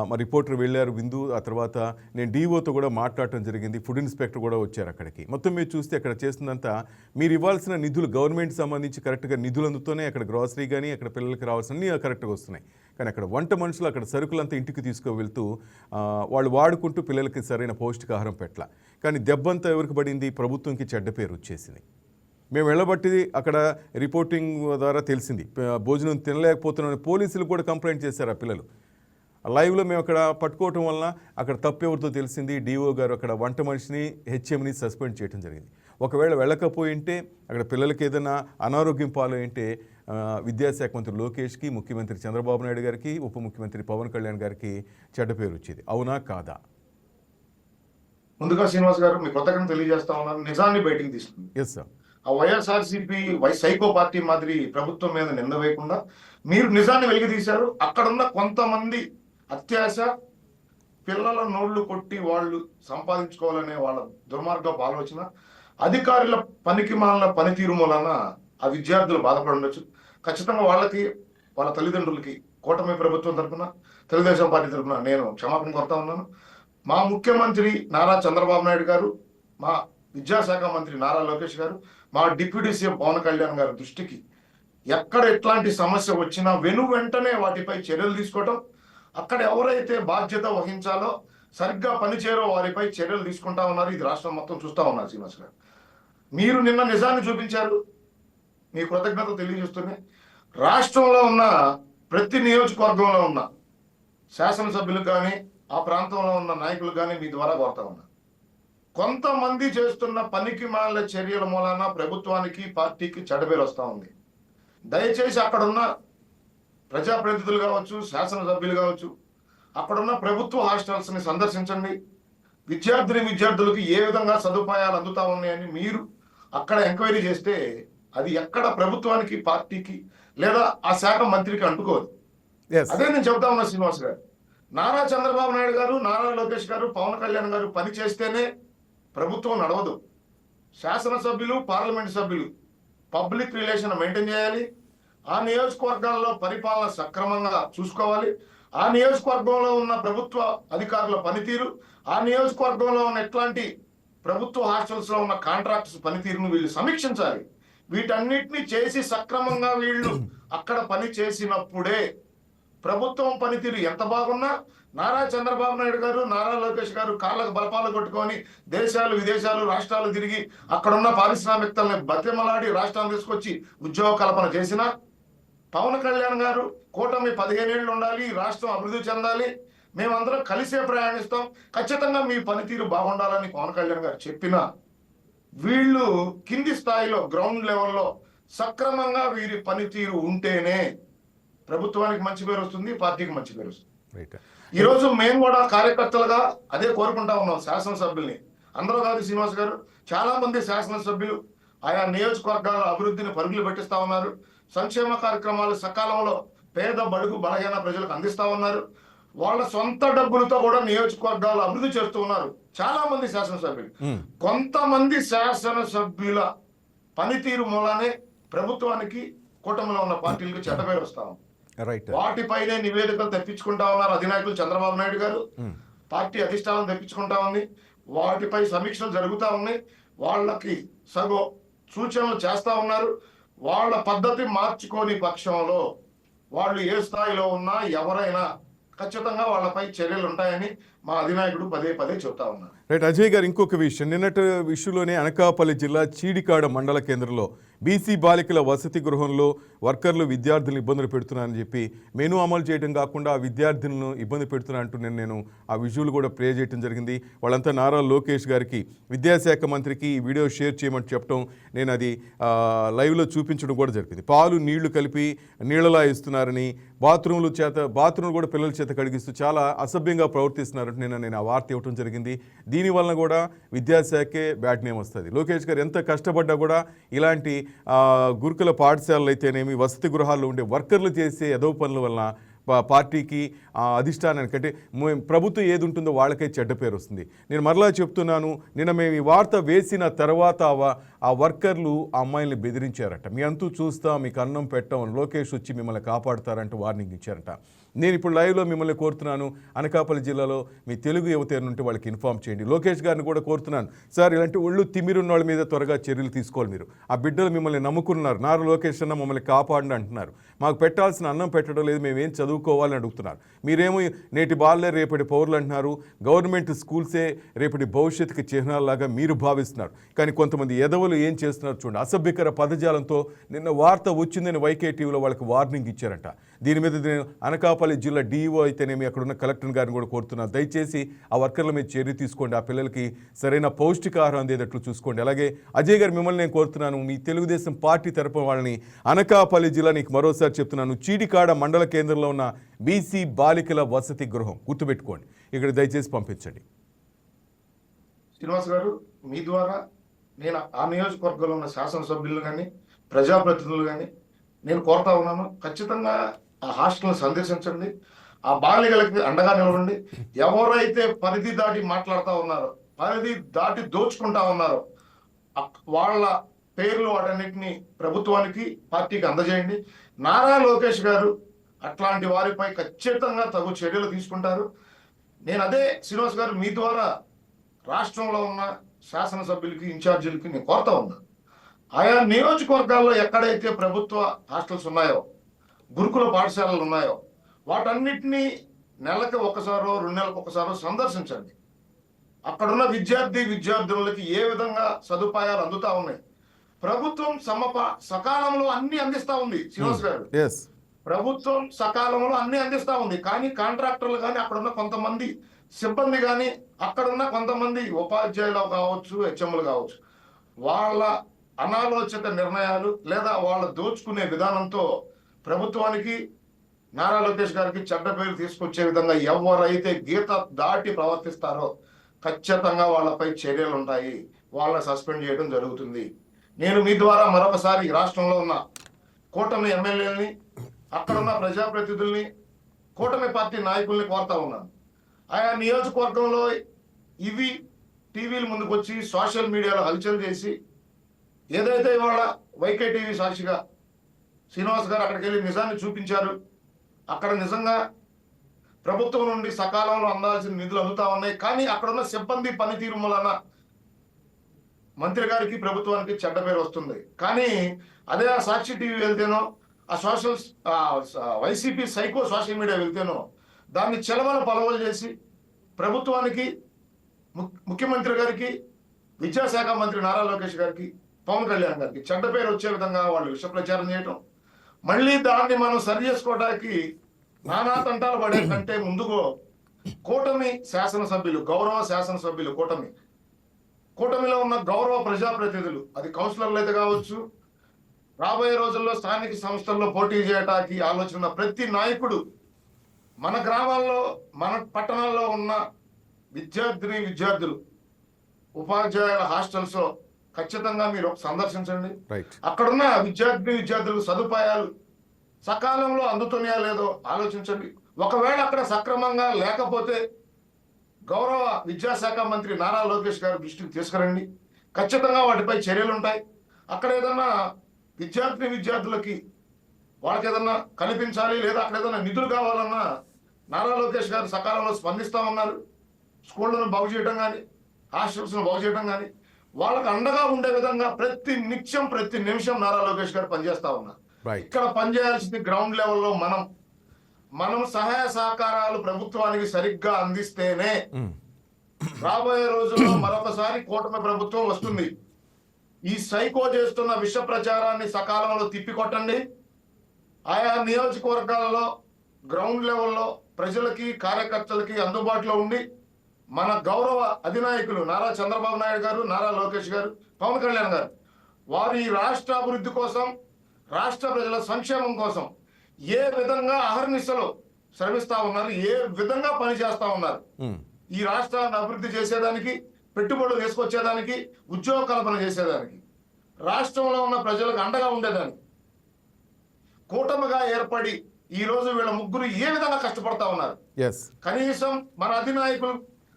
మా రిపోర్టర్ వెళ్ళారు విందు, ఆ తర్వాత నేను డీఓతో కూడా మాట్లాడటం జరిగింది, ఫుడ్ ఇన్స్పెక్టర్ కూడా వచ్చారు అక్కడికి. మొత్తం మీరు చూస్తే అక్కడ చేస్తుందంతా మీరు ఇవ్వాల్సిన నిధులు గవర్నమెంట్ సంబంధించి కరెక్ట్గా నిధులు అందుతూనే అక్కడ గ్రాసరీ కానీ అక్కడ పిల్లలకి రావాల్సినవి కరెక్ట్గా వస్తున్నాయి. కానీ అక్కడ వంట మనుషులు అక్కడ సరుకులంతా ఇంటికి తీసుకువెళ్తూ వాళ్ళు వాడుకుంటూ పిల్లలకి సరైన పౌష్టికాహారం పెట్టాల. కానీ దెబ్బంతా ఎవరికి పడింది? ప్రభుత్వంకి చెడ్డ పేరు వచ్చేసింది. మేము వెళ్ళబట్టి అక్కడ రిపోర్టింగ్ ద్వారా తెలిసింది భోజనం తినలేకపోతున్నామని పోలీసులు కూడా కంప్లైంట్ చేశారు ఆ పిల్లలు. లైవ్లో మేము అక్కడ పట్టుకోవటం వలన అక్కడ తప్పెవరితో తెలిసింది. డిఓ గారు అక్కడ వంట మనిషిని హెచ్ఎంని సస్పెండ్ చేయడం జరిగింది. ఒకవేళ వెళ్ళకపోయింటే అక్కడ పిల్లలకి ఏదైనా అనారోగ్యం పాలైంటే విద్యాశాఖ మంత్రి లోకేష్కి, ముఖ్యమంత్రి చంద్రబాబు నాయుడు గారికి, ఉప ముఖ్యమంత్రి పవన్ కళ్యాణ్ గారికి చెడ్డ పేరు వచ్చేది. అవునా కాదా? ముందుగా శ్రీనివాస్ గారు మీ కృతజ్ఞతలు తెలియజేస్తా ఉన్నారు. నిజాన్ని బయటికి తీస్తుంది. Yes sir. ఆ వైఎస్ఆర్సీపీ సైకో పార్టీ మాదిరి ప్రభుత్వం మీద నింద వేయకుండా మీరు నిజాన్ని వెలికి తీశారు. అక్కడున్న కొంతమంది అత్యాశ, పిల్లల నోళ్లు కొట్టి వాళ్ళు సంపాదించుకోవాలనే వాళ్ళ దుర్మార్గపు ఆలోచన, అధికారుల పనికిమాలిన పనితీరు మూలన ఆ విద్యార్థులు బాధపడి ఉండొచ్చు. ఖచ్చితంగా వాళ్ళకి, వాళ్ళ తల్లిదండ్రులకి కూటమి ప్రభుత్వం తరఫున, తెలుగుదేశం పార్టీ తరఫున నేను క్షమాపణ కోరుతా ఉన్నాను. మా ముఖ్యమంత్రి నారా చంద్రబాబు నాయుడు గారు, మా విద్యాశాఖ మంత్రి నారా లోకేష్ గారు, మా డిప్యూటీ సీఎం పవన్ కళ్యాణ్ గారి దృష్టికి ఎక్కడ ఎట్లాంటి సమస్య వచ్చినా వెంటనే వాటిపై చర్యలు తీసుకోవటం, అక్కడ ఎవరైతే బాధ్యత వహించాలో సరిగ్గా పనిచేయరో వారిపై చర్యలు తీసుకుంటా ఉన్నారు. ఇది రాష్ట్రం మొత్తం చూస్తా ఉన్నారు. శ్రీనివాస్ గారు, మీరు నిన్న నిజాన్ని చూపించారు. మీ కృతజ్ఞత తెలియజేస్తున్నాయి. రాష్ట్రంలో ఉన్న ప్రతి నియోజకవర్గంలో ఉన్న శాసనసభ్యులు కానీ ఆ ప్రాంతంలో ఉన్న నాయకులు కానీ మీ ద్వారా కోరుతా ఉన్నా, కొంతమంది చేస్తున్న పనికి మాలిన చర్యల మూలాన ప్రభుత్వానికి, పార్టీకి చెడ్డపేరు వస్తూ ఉంది. దయచేసి అక్కడున్న ప్రజాప్రతినిధులు కావచ్చు, శాసనసభ్యులు కావచ్చు, అక్కడున్న ప్రభుత్వ హాస్టల్స్ని సందర్శించండి. విద్యార్థులకు ఏ విధంగా సదుపాయాలు అందుతా ఉన్నాయని మీరు అక్కడ ఎంక్వైరీ చేస్తే అది ఎక్కడ ప్రభుత్వానికి, పార్టీకి లేదా ఆ శాఖ మంత్రికి అంటుకోదు. అదే నేను చెబుతా ఉన్నా శ్రీనివాస్ గారు. నారా చంద్రబాబు నాయుడు గారు, నారా లోకేష్ గారు, పవన్ కళ్యాణ్ గారు పని చేస్తేనే ప్రభుత్వం నడవదు. శాసనసభ్యులు, పార్లమెంట్ సభ్యులు పబ్లిక్ రిలేషన్ మెయింటైన్ చేయాలి. ఆ నియోజకవర్గాల్లో పరిపాలన సక్రమంగా చూసుకోవాలి. ఆ నియోజకవర్గంలో ఉన్న ప్రభుత్వ అధికారుల పనితీరు, ఆ నియోజకవర్గంలో ఉన్న ఎట్లాంటి ప్రభుత్వ హాస్టల్స్ లో ఉన్న కాంట్రాక్ట్స్ పనితీరును వీళ్ళు సమీక్షించాలి. వీటన్నిటిని చేసి సక్రమంగా వీళ్ళు అక్కడ పని చేసినప్పుడే ప్రభుత్వం పనితీరు ఎంత బాగున్నా నారా చంద్రబాబు నాయుడు గారు, నారా లోకేష్ గారు కాళ్ళకు బలపాలు కొట్టుకొని దేశాలు, విదేశాలు, రాష్ట్రాలు తిరిగి అక్కడున్న పారిశ్రామికతల్ని బతిమలాడి రాష్ట్రాన్ని తీసుకొచ్చి ఉద్యోగ కల్పన చేసిన పవన్ కళ్యాణ్ గారు, కూటమి 15 ఏళ్ళు ఉండాలి, రాష్ట్రం అభివృద్ధి చెందాలి, మేమందరం కలిసే ప్రయాణిస్తాం, ఖచ్చితంగా మీ పనితీరు బాగుండాలని పవన్ కళ్యాణ్ గారు చెప్పినా వీళ్ళు కింది స్థాయిలో గ్రౌండ్ లెవెల్లో సక్రమంగా వీరి పనితీరు ఉంటేనే ప్రభుత్వానికి మంచి పేరు వస్తుంది, పార్టీకి మంచి పేరు వస్తుంది. ఈ రోజు మేము కూడా కార్యకర్తలుగా అదే కోరుకుంటా ఉన్నాం. శాసనసభ్యుల్ని అందరూ కాదు శ్రీనివాస్ గారు, చాలా మంది శాసనసభ్యులు ఆయా నియోజకవర్గాల అభివృద్ధిని పరుగులు పెట్టిస్తా ఉన్నారు. సంక్షేమ కార్యక్రమాలు సకాలంలో పేద, బడుగు, బలహీన ప్రజలకు అందిస్తా ఉన్నారు. వాళ్ళ సొంత డబ్బులతో కూడా నియోజకవర్గాలు అభివృద్ధి చేస్తూ ఉన్నారు చాలా మంది శాసనసభ్యులు. కొంతమంది శాసనసభ్యుల పనితీరు మూలానే ప్రభుత్వానికి, కూటమిలో ఉన్న పార్టీలకు చెడ్డ పేరు వస్తా ఉంది. వాటిపైనే నివేదికలు తెప్పించుకుంటా ఉన్నారు అధినాయకులు చంద్రబాబు నాయుడు గారు. పార్టీ అధిష్టానం తెప్పించుకుంటా ఉంది. వాటిపై సమీక్షలు జరుగుతూ ఉన్నాయి. వాళ్ళకి సగం సూచనలు చేస్తా ఉన్నారు. వాళ్ళ పద్ధతి మార్చుకోని పక్షంలో వాళ్ళు ఏ స్థాయిలో ఉన్నా ఎవరైనా ఖచ్చితంగా వాళ్ళపై చర్యలు ఉంటాయని మా అధినాయకుడు పదే పదే చెప్తా ఉన్నారు. రైట్ అజయ్ గారు, ఇంకొక విషయం, నిన్నటి విషయంలోనే అనకాపల్లి జిల్లా చీడికాడ మండల కేంద్రంలో బీసీ బాలికల వసతి గృహంలో వర్కర్లు విద్యార్థులను ఇబ్బందులు పెడుతున్నారని చెప్పి మెనూ అమలు చేయడం కాకుండా ఆ విద్యార్థులను ఇబ్బంది పెడుతున్నా నేను ఆ విజువల్ కూడా ప్లే చేయడం జరిగింది. వాళ్ళంతా నారా లోకేష్ గారికి, విద్యాశాఖ మంత్రికి ఈ వీడియో షేర్ చేయమని చెప్పడం, నేను అది లైవ్లో చూపించడం కూడా జరిగింది. పాలు నీళ్లు కలిపి నీళ్ళలా ఇస్తున్నారని, బాత్రూమ్లు కూడా పిల్లల చేత కడిగిస్తూ చాలా అసభ్యంగా ప్రవర్తిస్తున్నారంటే నేను ఆ వార్త ఇవ్వడం జరిగింది. దీనివల్ల కూడా విద్యాశాఖే బ్యాడ్ నేమ్ వస్తుంది. లోకేష్ గారు ఎంత కష్టపడ్డా కూడా ఇలాంటి గురుకుల పాఠశాలలు అయితేనేమి, వసతి గృహాల్లో ఉండే వర్కర్లు చేసే ఎదవ పనుల వలన పార్టీకి అధిష్టానానికి, అంటే ప్రభుత్వం ఏది ఉంటుందో వాళ్ళకే చెడ్డ పేరు వస్తుంది. నేను మరలా చెప్తున్నాను, నిన్న మేము ఈ వార్త వేసిన తర్వాత ఆ వర్కర్లు ఆ అమ్మాయిల్ని బెదిరించారట. మీ అంతూ చూస్తా, మీకు అన్నం పెట్టాం, లోకేష్ వచ్చి మిమ్మల్ని కాపాడుతారంటూ వార్నింగ్ ఇచ్చారట. నేను ఇప్పుడు లైవ్లో మిమ్మల్ని కోరుతున్నాను, అనకాపల్లి జిల్లాలో మీ తెలుగు యువత ఉంటే వాళ్ళకి ఇన్ఫామ్ చేయండి. లోకేష్ గారిని కూడా కోరుతున్నాను, సార్ ఇలాంటి ఒళ్ళు తిమిరున్న వాళ్ళ మీద త్వరగా చర్యలు తీసుకోవాలి. మీరు ఆ బిడ్డలు మిమ్మల్ని నమ్ముకున్నారు, నారా లోకేష్ అన్న మమ్మల్ని కాపాడండి అంటున్నారు, మాకు పెట్టాల్సిన అన్నం పెట్టడం లేదు, మేమేం చదువుకోవాలని అడుగుతున్నారు. మీరేమో నేటి బాలలే రేపటి పౌరులు అంటున్నారు, గవర్నమెంట్ స్కూల్సే రేపటి భవిష్యత్తుకి చిహ్నాలలాగా మీరు భావిస్తున్నారు. కానీ కొంతమంది ఎదవలు ఏం చేస్తున్నారు చూడండి, అసభ్యకర పదజాలంతో నిన్న వార్త వచ్చిందని వైకే టీవీలో వాళ్ళకి వార్నింగ్ ఇచ్చారంట. దీని మీద నేను అనకాపల్లి జిల్లా డిఈఓ అయితేనేమి అక్కడున్న కలెక్టర్ గారిని కూడా కోరుతున్నాను, దయచేసి ఆ వర్కర్ల మీద చర్య తీసుకోండి, ఆ పిల్లలకి సరైన పౌష్టికాహారం అందేటట్లు చూసుకోండి. అలాగే అజయ్ గారు మిమ్మల్ని నేను కోరుతున్నాను, మీ తెలుగుదేశం పార్టీ తరపున వాళ్ళని అనకాపల్లి జిల్లా నీకు మరోసారి చెప్తున్నాను, చీడికాడ మండల కేంద్రంలో ఉన్న బీసీ బాలికల వసతి గృహం గుర్తుపెట్టుకోండి, ఇక్కడ దయచేసి పంపించండి. శ్రీనివాస్ గారు, మీ ద్వారా నేను ఆ నియోజకవర్గంలో ఉన్న శాసనసభ్యులు కానీ ప్రజాప్రతినిధులు కానీ నేను కోరుతా ఉన్నాను, ఖచ్చితంగా ఆ హాస్టల్ని సందర్శించండి, ఆ బాలికలకి అండగా నిలవండి. ఎవరైతే పరిధి దాటి మాట్లాడుతూ ఉన్నారో, పరిధి దాటి దోచుకుంటా ఉన్నారో, వాళ్ళ పేర్లు వాటన్నిటిని ప్రభుత్వానికి, పార్టీకి అందజేయండి. నారా లోకేష్ గారు అట్లాంటి వారిపై ఖచ్చితంగా తగు చర్యలు తీసుకుంటారు. నేను అదే శ్రీనివాస్ గారు మీ ద్వారా రాష్ట్రంలో ఉన్న శాసనసభ్యులకి, ఇన్ఛార్జీలకి నేను కోరుతా ఉన్నా, ఆయా నియోజకవర్గాల్లో ఎక్కడైతే ప్రభుత్వ హాస్టల్స్ ఉన్నాయో, గురుకుల పాఠశాలలు ఉన్నాయో, వాటన్నిటినీ నెలకు ఒకసారో 2 నెలలకు ఒకసారో సందర్శించండి. అక్కడున్న విద్యార్థులకి ఏ విధంగా సదుపాయాలు అందుతా ఉన్నాయి. ప్రభుత్వం సకాలంలో అన్ని అందిస్తా ఉంది శ్రీనివాస్ గారు, ప్రభుత్వం సకాలంలో అన్ని అందిస్తా ఉంది. కానీ కాంట్రాక్టర్లు కానీ, అక్కడున్న కొంతమంది సిబ్బంది కానీ, అక్కడున్న కొంతమంది ఉపాధ్యాయులు కావచ్చు, హెచ్ఎంలు కావచ్చు, వాళ్ళ అనాలోచిత నిర్ణయాలు లేదా వాళ్ళ దోచుకునే విధానంతో ప్రభుత్వానికి, నారా లోకేష్ గారికి చెడ్డ పేరు తీసుకొచ్చే విధంగా ఎవరైతే గీత దాటి ప్రవర్తిస్తారో ఖచ్చితంగా వాళ్ళపై చర్యలు ఉంటాయి, వాళ్ళని సస్పెండ్ చేయడం జరుగుతుంది. నేను మీ ద్వారా మరొకసారి రాష్ట్రంలో ఉన్న కూటమి ఎమ్మెల్యేలని, అక్కడున్న ప్రజాప్రతినిధుల్ని, కూటమి పార్టీ నాయకుల్ని కోరుతా ఉన్నాను, ఆయా నియోజకవర్గంలో ఇవి టీవీల ముందుకు వచ్చి సోషల్ మీడియాలో హల్చల్ చేసి, ఏదైతే ఇవాళ వైకే టీవీ సాక్షిగా శ్రీనివాస్ గారు అక్కడికి వెళ్ళి నిజాన్ని చూపించారు, అక్కడ నిజంగా ప్రభుత్వం నుండి సకాలంలో అందాల్సిన నిధులు అందుతా ఉన్నాయి, కానీ అక్కడున్న సిబ్బంది పనితీరు వలన మంత్రి గారికి, ప్రభుత్వానికి చెడ్డ పేరు వస్తుంది. కానీ అదే ఆ సాక్షి టీవీ వెళ్తేనో, ఆ వైసీపీ సైకో సోషల్ మీడియా వెళ్తేనో దాన్ని చెలవలు పలవలు చేసి ప్రభుత్వానికి, ముఖ్యమంత్రి గారికి, విద్యాశాఖ మంత్రి నారా లోకేష్ గారికి, పవన్ కళ్యాణ్ గారికి చెడ్డ పేరు వచ్చే విధంగా వాళ్ళు విష ప్రచారం చేయటం, మళ్ళీ దాన్ని మనం సరి చేసుకోవడానికి నానా తంటాలు పడే కంటే ముందుగా కూటమి శాసనసభ్యులు, గౌరవ శాసనసభ్యులు, కూటమిలో ఉన్న గౌరవ ప్రజాప్రతినిధులు, అది కౌన్సిలర్లు అయితే కావచ్చు, రాబోయే రోజుల్లో స్థానిక సంస్థల్లో పోటీ చేయడానికి ఆలోచన ప్రతి నాయకుడు, మన గ్రామాల్లో, మన పట్టణాల్లో ఉన్న విద్యార్థులు, ఉపాధ్యాయుల హాస్టల్స్ లో ఖచ్చితంగా మీరు సందర్శించండి. అక్కడున్న విద్యార్థులకు సదుపాయాలు సకాలంలో అందుతున్నాయా లేదో ఆలోచించండి. ఒకవేళ అక్కడ సక్రమంగా లేకపోతే గౌరవ విద్యాశాఖ మంత్రి నారా లోకేష్ గారి దృష్టికి తీసుకురండి, ఖచ్చితంగా వాటిపై చర్యలు ఉంటాయి. అక్కడ ఏదన్నా విద్యార్థులకి వాళ్ళకి ఏదన్నా కల్పించాలి, లేదా అక్కడ ఏదైనా నిధులు కావాలన్నా నారా లోకేష్ గారు సకాలంలో స్పందిస్తా ఉన్నారు. స్కూళ్లను బాగు చేయడం కానీ, హాస్టల్స్ను బాగు చేయడం కానీ, వాళ్ళకి అండగా ఉండే విధంగా ప్రతి నిమిషం నారా లోకేష్ గారు పనిచేస్తా ఉన్నారు. ఇక్కడ పనిచేయాల్సింది గ్రౌండ్ లెవెల్లో మనం సహాయ సహకారాలు ప్రభుత్వానికి సరిగ్గా అందిస్తేనే రాబోయే రోజుల్లో మరొకసారి కూటమి ప్రభుత్వం వస్తుంది. ఈ సైకో చేస్తున్న విష ప్రచారాన్ని సకాలంలో తిప్పికొట్టండి. ఆయా నియోజకవర్గాలలో గ్రౌండ్ లెవెల్లో ప్రజలకి, కార్యకర్తలకి అందుబాటులో ఉండి మన గౌరవ అధినాయకులు నారా చంద్రబాబు నాయుడు గారు, నారా లోకేష్ గారు, పవన్ కళ్యాణ్ గారు వారి రాష్ట్ర అభివృద్ధి కోసం, రాష్ట్ర ప్రజల సంక్షేమం కోసం ఏ విధంగా అహర్నిశలో శ్రమిస్తా ఉన్నారు, ఏ విధంగా పనిచేస్తా ఉన్నారు, ఈ రాష్ట్రాన్ని అభివృద్ధి చేసేదానికి, పెట్టుబడులు తీసుకొచ్చేదానికి, ఉద్యోగ కల్పన చేసేదానికి, రాష్ట్రంలో ఉన్న ప్రజలకు అండగా ఉండేదానికి కూటమిగా ఏర్పడి ఈ రోజు వీళ్ళ ముగ్గురు ఏ విధంగా కష్టపడతా ఉన్నారు. ఎస్ కనీసం మన అధినాయకులు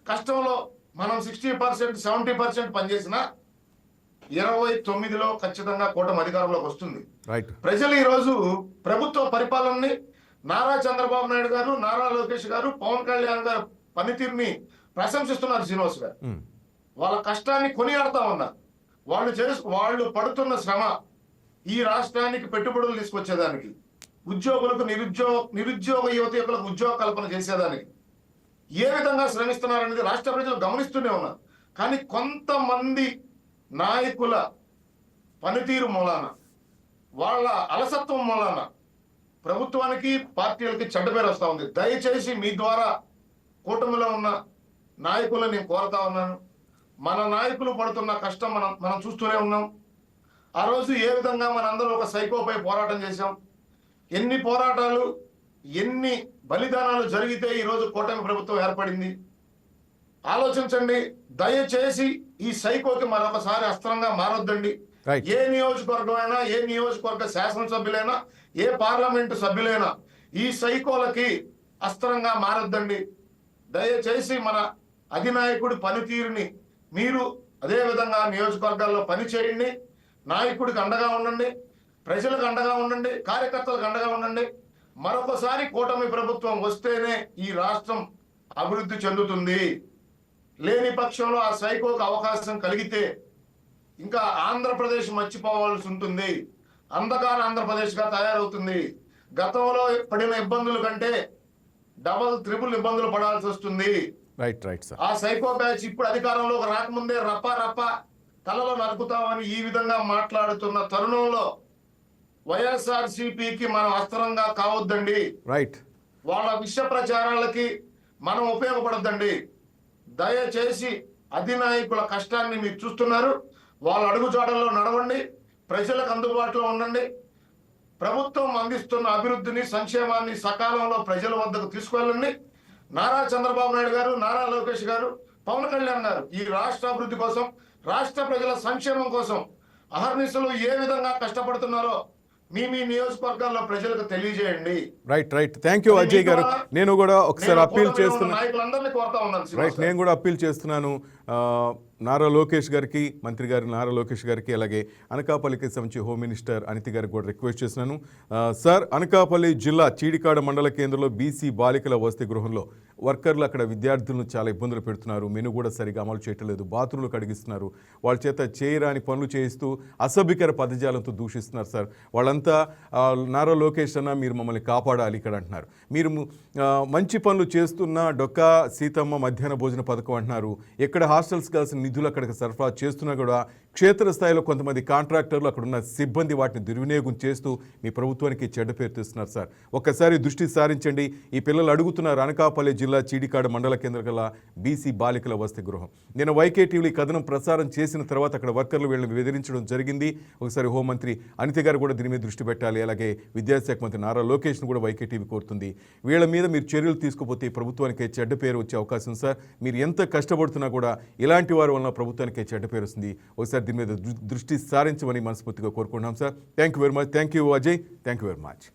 కష్టంలో మనం 60% 70% పనిచేసినా 29లో ఖచ్చితంగా కూటమి అధికారంలోకి వస్తుంది. రైట్. ప్రజలు ఈ రోజు ప్రభుత్వ పరిపాలనని నారా చంద్రబాబు నాయుడు గారు, నారా లోకేష్ గారు, పవన్ కళ్యాణ్ గారు పనితీరుని ప్రశంసిస్తున్నారు శ్రీనివాస్ గారు. వాళ్ళ కష్టాన్ని కొనియాడుతా ఉన్నారు. వాళ్ళు పడుతున్న శ్రమ ఈ రాష్ట్రానికి పెట్టుబడులు తీసుకొచ్చేదానికి, ఉద్యోగులకు నిరుద్యోగ యువతీయులకు ఉద్యోగ కల్పన చేసేదానికి ఏ విధంగా శ్రమిస్తున్నారనేది రాష్ట్ర ప్రజలు గమనిస్తూనే ఉన్నారు. కానీ కొంతమంది నాయకుల పనితీరు మూలాన, వాళ్ళ అలసత్వం మూలాన ప్రభుత్వానికి పార్టీలకి చెడ్డ పేరు వస్తా ఉంది. దయచేసి మీ ద్వారా కూటమిలో ఉన్న నాయకులను నేను కోరుతా ఉన్నాను. మన నాయకులు పడుతున్న కష్టం మనం చూస్తూనే ఉన్నాం. ఆ రోజు ఏ విధంగా మనందరూ ఒక సైకోపై పోరాటం చేశాం, ఎన్ని పోరాటాలు, ఎన్ని బలిదానాలు జరిగితే ఈరోజు కూటమి ప్రభుత్వం ఏర్పడింది. ఆలోచించండి. దయచేసి ఈ సైకోకి మరొకసారి అస్త్రంగా మారొద్దండి. ఏ నియోజకవర్గం అయినా, ఏ నియోజకవర్గ శాసనసభ్యులైనా, ఏ పార్లమెంటు సభ్యులైనా ఈ సైకోలకి అస్త్రంగా మారొద్దండి. దయచేసి మన అధినాయకుడి పనితీరుని మీరు అదే విధంగా నియోజకవర్గాల్లో పనిచేయండి. నాయకుడికి అండగా ఉండండి, ప్రజలకు అండగా ఉండండి, కార్యకర్తలకు అండగా ఉండండి. మరొకసారి కూటమి ప్రభుత్వం వస్తేనే ఈ రాష్ట్రం అభివృద్ధి చెందుతుంది. లేని పక్షంలో ఆ సైకోకు అవకాశం కలిగితే ఇంకా ఆంధ్రప్రదేశ్ మర్చిపోవాల్సి ఉంటుంది. అంధకార ఆంధ్రప్రదేశ్గా తయారవుతుంది. గతంలో పడిన ఇబ్బందుల కంటే డబల్ ట్రిపుల్ ఇబ్బందులు పడాల్సి వస్తుంది. Right sir. ఆ సైకో బ్యాచ్ ఇప్పుడు అధికారంలోకి రాకముందే రప్ప తలలో నరుకుతామని ఈ విధంగా మాట్లాడుతున్న తరుణంలో వైఎస్ఆర్సీపీకి మనం అస్త్రంగా కావద్దండి. రైట్. వాళ్ళ విష ప్రచారాలకి మనం ఉపయోగపడద్దండి. దయచేసి అధినాయకుల కష్టాన్ని మీరు చూస్తున్నారు. వాళ్ళ అడుగుజాడల్లో నడవండి, ప్రజలకు అందుబాటులో ఉండండి. ప్రభుత్వం అందిస్తున్న అభివృద్ధిని, సంక్షేమాన్ని సకాలంలో ప్రజల వద్దకు తీసుకువెళ్ళండి. నారా చంద్రబాబు నాయుడు గారు, నారా లోకేష్ గారు, పవన్ కళ్యాణ్ గారు ఈ రాష్ట్ర అభివృద్ధి కోసం, రాష్ట్ర ప్రజల సంక్షేమం కోసం అహర్నిశలు ఏ విధంగా కష్టపడుతున్నారో మీ నియోజకవర్గాల్లో ప్రజలకు తెలియజేయండి. రైట్. థ్యాంక్ యూ అజయ్ గారు. నేను కూడా ఒకసారి అప్పీల్ చేస్తున్నాను. నాయకులందరినీ కోరుతా ఉన్నాను. రైట్, నేను కూడా అప్పీల్ చేస్తున్నాను నారా లోకేష్ గారికి, మంత్రి గారు నారా లోకేష్ గారికి, అలాగే అనకాపల్లికి సంబంధించి హోమ్ మినిస్టర్ అనిత గారికి కూడా రిక్వెస్ట్ చేస్తున్నాను. సార్, అనకాపల్లి జిల్లా చీడికాడ మండల కేంద్రంలో బీసీ బాలికల వసతి గృహంలో వర్కర్లు అక్కడ విద్యార్థులను చాలా ఇబ్బందులు పెడుతున్నారు. మెను కూడా సరిగా అమలు చేయటం లేదు, బాత్రూంలు కడిగిస్తున్నారు, వాళ్ళ చేత చేయరాని పనులు చేయిస్తూ అసభ్యకర పదజాలంతో దూషిస్తున్నారు. సార్, వాళ్ళంతా నారా లోకేష్ అన్న మీరు మమ్మల్ని కాపాడాలి ఇక్కడ అంటున్నారు. మీరు మంచి పనులు చేస్తున్న డొక్కా సీతమ్మ మధ్యాహ్న భోజన పథకం అంటున్నారు. ఎక్కడ హాస్టల్స్ కావాల్సిన నిధులు అక్కడికి సరఫరా చేస్తున్నా కూడా క్షేత్రస్థాయిలో కొంతమంది కాంట్రాక్టర్లు అక్కడున్న సిబ్బంది వాటిని దుర్వినియోగం చేస్తూ మీ ప్రభుత్వానికి చెడ్డ పేరు తెస్తున్నారు. సార్, ఒక్కసారి దృష్టి సారించండి. ఈ పిల్లలు అడుగుతున్నారు అనకాపల్లి జిల్లా చీడికాడ మండల కేంద్ర గల బీసీ బాలికల వసతి గృహం. నేను వైకే టీవీలో ఈ కథనం ప్రసారం చేసిన తర్వాత అక్కడ వర్కర్లు వీళ్ళని బెదిరించడం జరిగింది. ఒకసారి హోంమంత్రి అనిత గారు కూడా దీని మీద దృష్టి పెట్టాలి. అలాగే విద్యాశాఖ మంత్రి నారా లోకేష్ను కూడా వైకే టీవీ కోరుతుంది. వీళ్ళ మీద మీరు చర్యలు తీసుకోకపోతే ప్రభుత్వానికి చెడ్డ పేరు వచ్చే అవకాశం ఉంది. సార్, మీరు ఎంత కష్టపడుతున్నా కూడా ఇలాంటి వారి వలన ప్రభుత్వానికి చెడ్డ పేరు వస్తుంది. ఒకసారి దీని మీద దృష్టి సారించమని మనస్ఫూర్తిగా కోరుకుంటున్నాం. Sir, thank you very much. Thank you Ajay. Thank you very much.